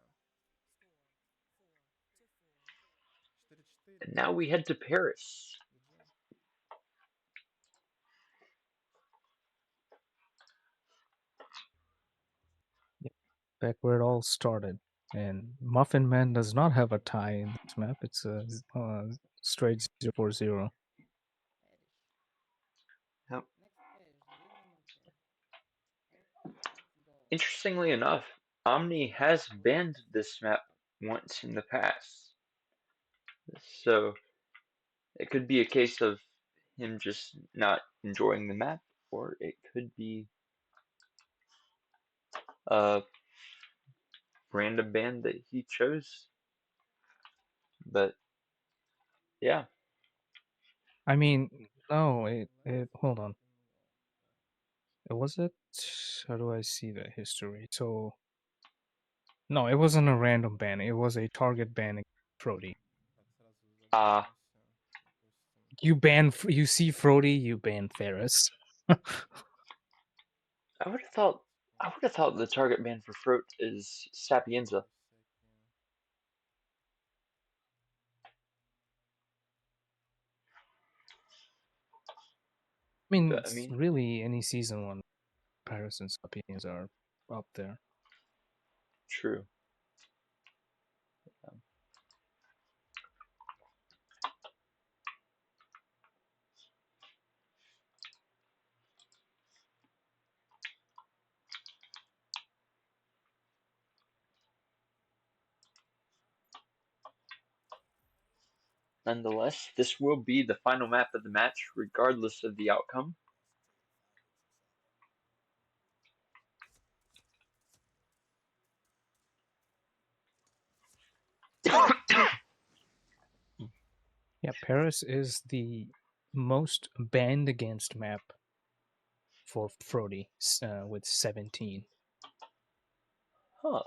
4-4. And now we head to Paris. GG. Back where it all started. And Muffin Man does not have a tie in this map. It's a straight 0-4-0. Yep. Next page, 2 минуты. Let's go. Interestingly enough, Omni has banned this map once in the past. So it could be a case of him just not enjoying the map, or it could be a random band that he chose. But yeah, I mean, no, it Let's hold on. fucking go. Was it? How do I see the history? So no, it wasn't a random ban. It was a target ban against Frody. Так, сразу ah, загрузимся. Допустим, You ban, you see Frody, you ban Ferris. I would have thought the target man for Throat is Sapienza. всякие. I mean, But I it's mean, really any season one. Paris and Sapiens are up there. true. Nonetheless, this will be the final map of the match, regardless of the outcome. Yeah, Paris is the most banned against map for Frody with 17. Huh.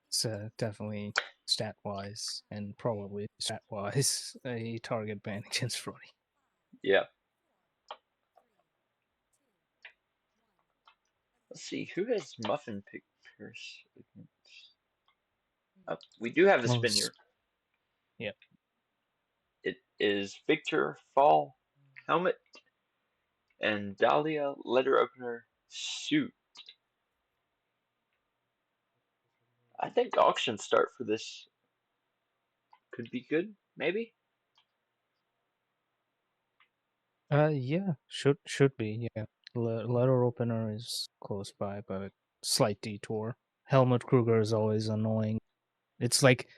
It's definitely stat wise and probably stat wise a target ban against Frody. Yeah. Let's see, who has Muffin picked Pierce against? Oh, we do have the spin Most, here. yep. It is Victor Fall Helmet and Dahlia Letter Opener Suit. I think auction start for this could be good, maybe? Yeah, should be. Yeah, letter opener is close by, but slight detour. Helmut Kruger is always annoying. It's like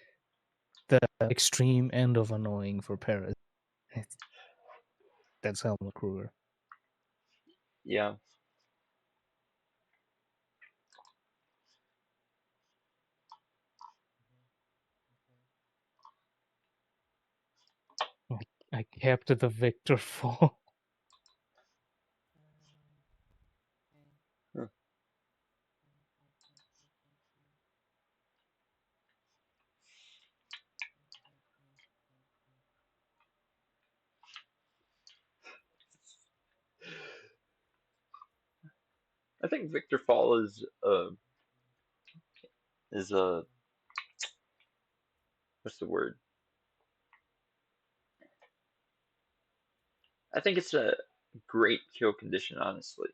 the extreme end of annoying for Paris. That's Helmut Kruger. Yeah. I kept the Victor Fall. Huh. I think Victor Fall is a what's the word? I think it's a great kill condition, honestly.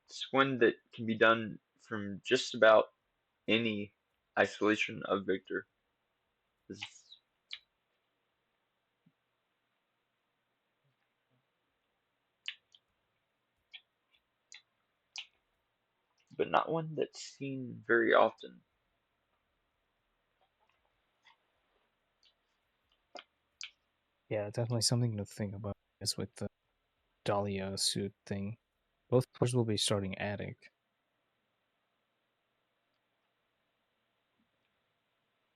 It's one that can be done from just about any isolation of Victor. But not one that's seen very often. Yeah, definitely something to think about is with the Dahlia suit thing. Both players will be starting Attic.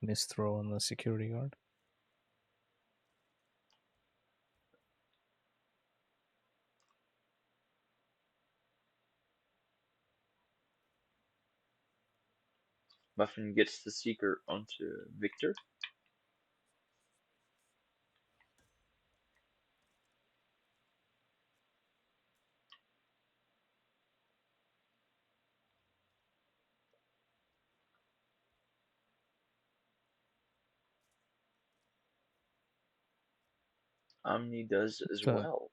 Miss throw on the security guard. Muffin gets the Seeker onto Victor. Omni does as The well.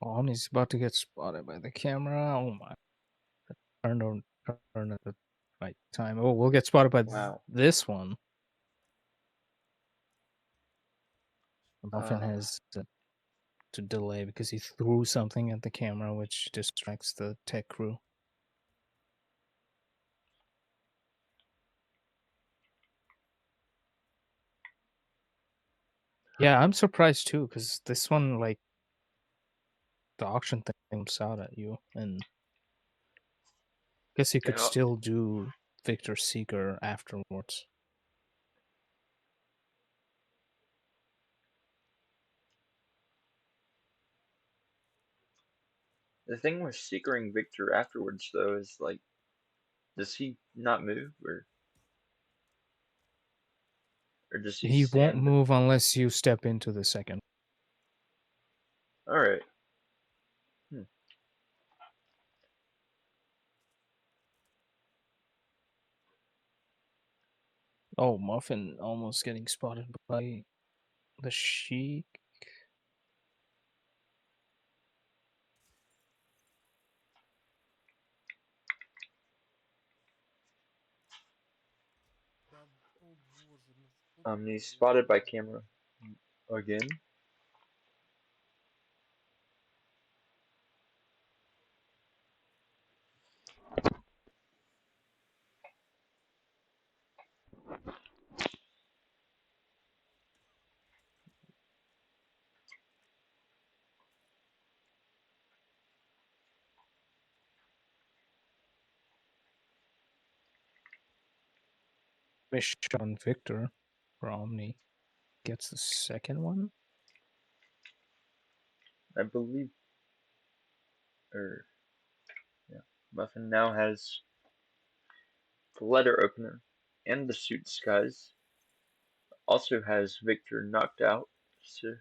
Omni's about to get spotted by the camera. Oh my! Turn at the right time. Oh, we'll get spotted by Wow. this one. Muffin Uh, has to delay because he threw something at the camera, which distracts the tech crew. Yeah, I'm surprised too, because this one, like, the auction thing comes out at you, and I guess you could Yeah, still do Victor Seeker afterwards. the thing with seekering Victor afterwards, though, is like, does he not move, or does he He won't stand? move unless you step into the second. All right. Oh, Muffin almost getting spotted by the Sheik. Да, о боже, ну что такое? He's Я не spotted by могу. camera again. Missed shot on Victor for Omni. Gets the second one. I believe, or yeah, Muffin now has the letter opener and the suit disguise. Also has Victor knocked out, so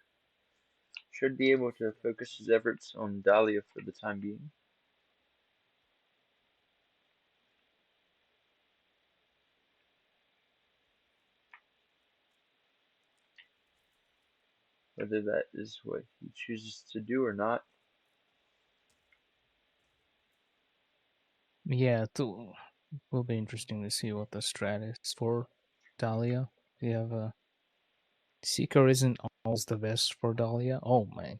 should be able to focus his efforts on Dahlia for the time being. Whether that is what he chooses to do or not. Yeah, it will be interesting to see what the strat is for Dahlia. You have a Seeker isn't always the best for Dahlia. Oh man.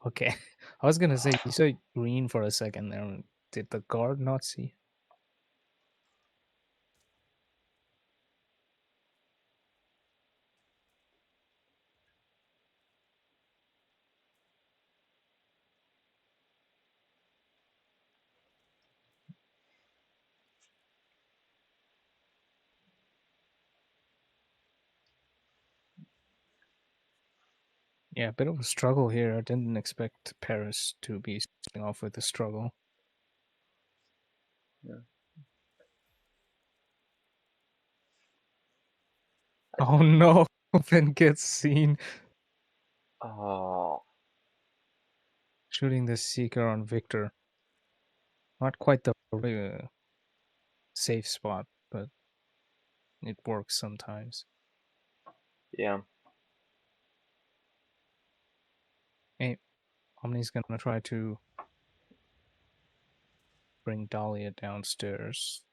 Okay. I was gonna say you saw green for a second there. Did the guard not see? Yeah, a bit of a struggle here. I didn't expect Paris to be starting off with a struggle. Yeah. Oh no, Finn gets seen Oh, shooting the Seeker on Victor. Not quite the safe spot, but it works sometimes. yeah. Hey, Omni's gonna try to bring Dahlia downstairs.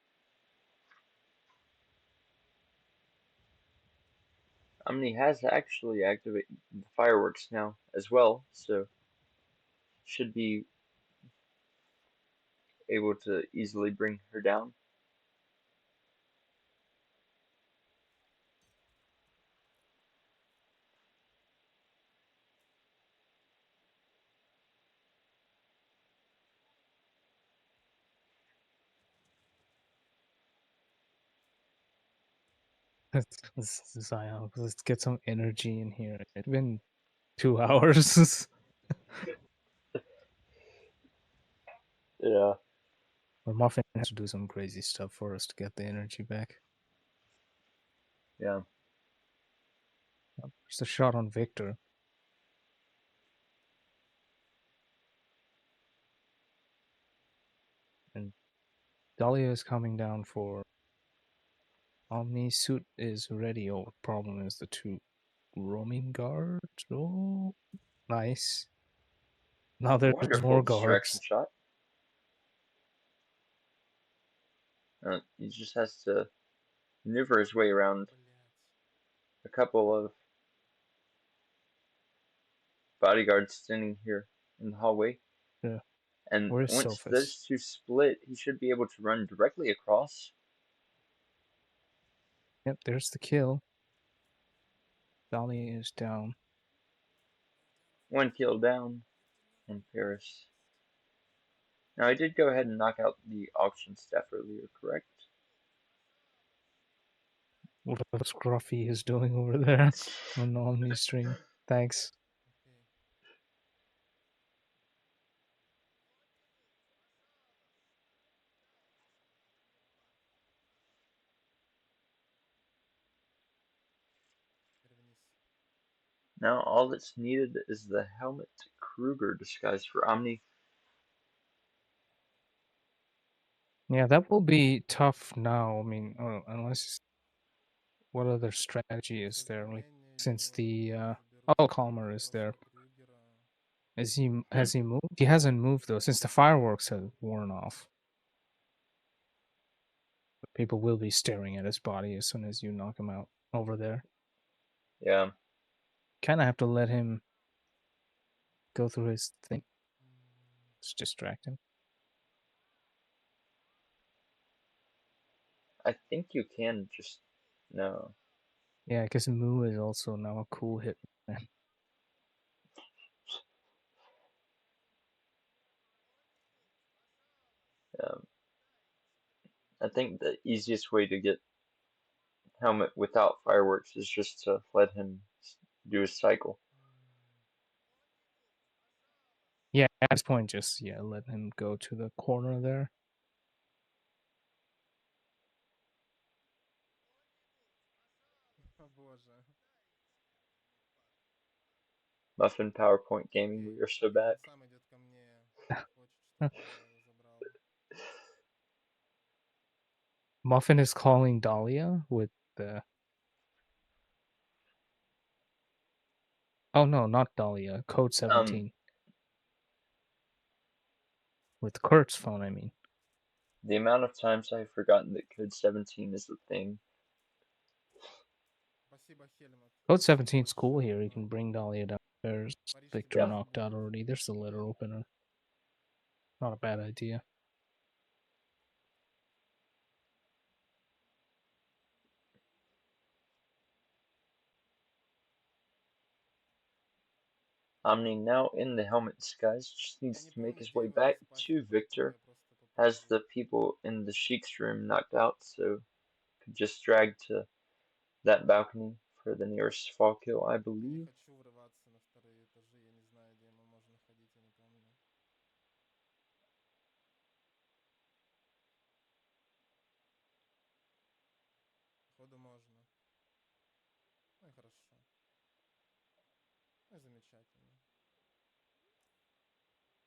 Omni has actually activated the fireworks now as well, so should be able to easily bring her down. Zion, let's get some energy in here. It's been 2 hours. Yeah. Or Muffin has to do some crazy stuff for us to get the energy back. Yeah. There's a shot on Victor. And Dahlia is coming down for Omni. Suit is ready. Oh, problem is the two roaming guards. Oh, nice. Now there's Wonderful more distraction guards. shot. He just has to maneuver his way around Блять. a couple of bodyguards standing here in the hallway. Yeah. And Where's once Sophus? those two split, he should be able to run directly across. Yep, there's the kill. Dolly is down. One kill down in Paris. Now, I did go ahead and knock out the auction staff earlier, correct? What Scruffy is doing over there on the Omni stream. Thanks. Окей. Вернись. Now, all that's needed is the helmet Kruger disguise for Omni. Yeah, that will be tough now. I mean, unless what other strategy is there? Like, since the Calmer is there. Has he moved? He hasn't moved though, since the fireworks have worn off. People will be staring at his body as soon as you knock him out over there. Yeah. Kind of have to let him go through his thing. Let's distract him. I think you can just no. Yeah, because Moo is also now a cool hit. I think the easiest way to get helmet without fireworks is just to let him do his cycle. Yeah, at this point, just let him go to the corner there. О боже. Muffin PowerPoint Gaming, Окей. we are so И он back. сам идет ко мне. Хочет, чтобы я его забрал. Muffin is calling Dahlia with the. Oh no, not Dahlia. Code 17. With Kurt's phone, I mean. The amount of times I've forgotten that Code 17 is the thing. Спасибо, Хельмут. Code Очень 17 is cool here. You удобно. can bring Dahlia downstairs. Victor Париж Yeah. knocked out тебе already. There's the letter opener. Not a bad idea. Omni, now in the helmet disguise, just Я needs не to make помню, his где way его back распасть, to поэтому Victor. я просто Has попробую. the people in the Sheik's room knocked out, so could just drag to that balcony for the nearest fall kill, I Я не believe. хочу врываться на вторые этажи, я не знаю, где ему можно ходить, я не помню. Походу можно. Ну и хорошо. Ну и замечательно.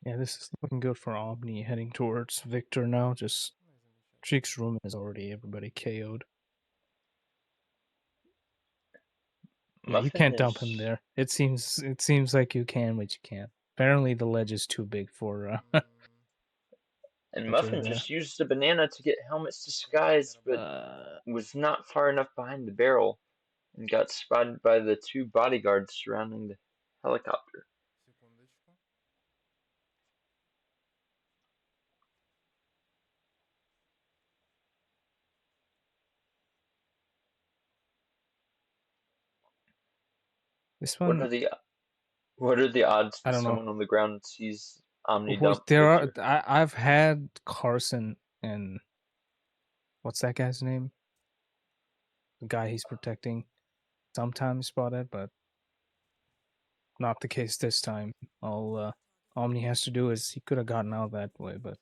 Yeah, this is looking good for Omni heading towards Victor now. Just Ну и замечательно. Cheek's room is already everybody KO'd. Yeah, you Muffin can't dump him is. there. It seems like you can, but you can't. Apparently, the ledge is too big for And Victor Muffin there. just used the banana to get helmet's Что-то так не disguise, but работает. was not far enough behind the barrel and got spotted by the two bodyguards surrounding the helicopter. Секундочку. This What one, are the odds I that don't know. someone on the ground sees Omni Well, dump there are. Victor? I've had Carson and what's that guy's name? The guy he's protecting. Sometimes spotted, but not the case this time. All Omni has to do is he could have gotten out that way, but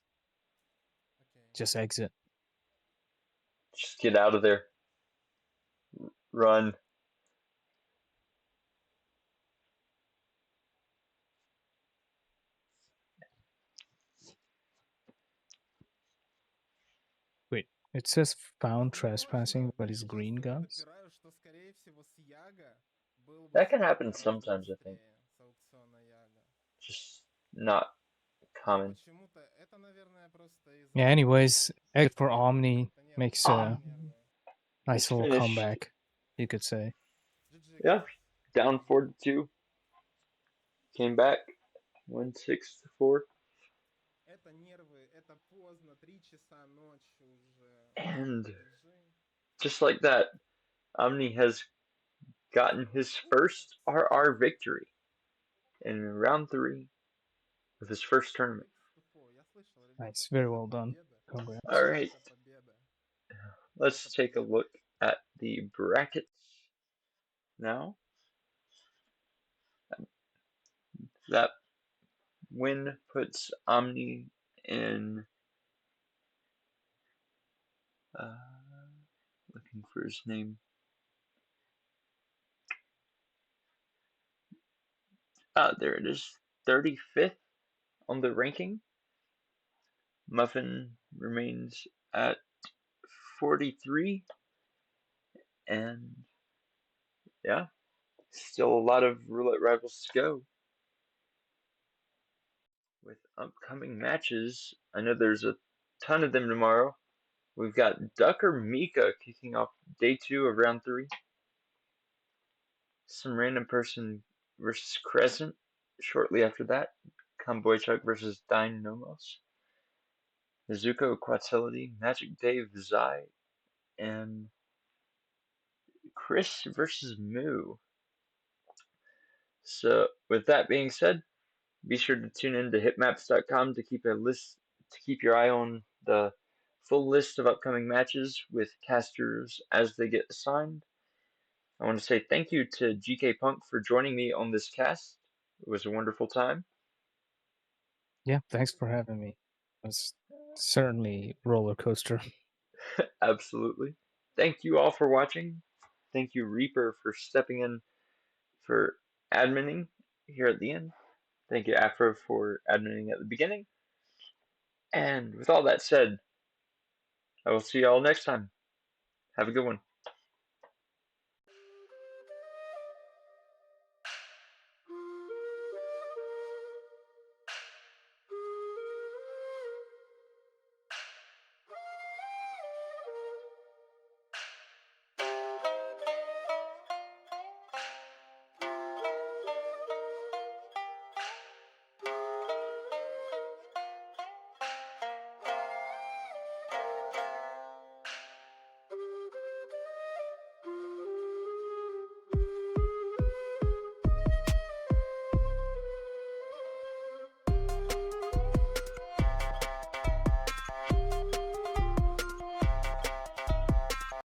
Окей. just exit. Just get out of there. Run. Wait, it says found Возможно, trespassing, but видишь, he's я green что-то guns. подбираю, что, скорее всего, с Яга был бы That can спад happen гораздо sometimes, I think. быстрее с аукциона Яга. Just not Но common. почему-то это, наверное, просто из-за Yeah. того, Anyways, exit for что Omni как-то нервно. makes Ah, a Нервно. nice it's little finished. comeback, you could say. GG, Yeah, guys. down GG. 4-2. came back, won 6-4. Это нервы, это поздно, 3 часа ночи уже. And Держи. just like that, Omni has gotten his first RR victory in round 3 of his first tournament. Я слышал, ребята, Nice, very это well done. победа. Congrats. Alright, Это победа. Это let's take a победа. look at the brackets now. That win puts Omni in. Looking for his name. There it is. 35th on the ranking. Muffin remains at 43. And yeah, still a lot of roulette rivals to go. With upcoming matches, I know there's a ton of them tomorrow. We've got Ducker Mika kicking off day 2 of round 3. Some random person versus Crescent shortly after that. Kamboychuk versus Dine Nomos. Nezuko Quatility, Magic Dave Zai, and Chris versus Moo. So, with that being said, be sure to tune in to hitmaps.com to keep your eye on the full list of upcoming matches with casters as they get assigned. I want to say thank you to GK Punk for joining me on this cast. It was a wonderful time. Yeah, thanks for having me. It was certainly roller coaster. Absolutely. Thank you all for watching. Thank you, Reaper, for stepping in for adminning here at the end. Thank you, Afro, for adminning at the beginning. And with all that said, I will see you all next time. Have a good one.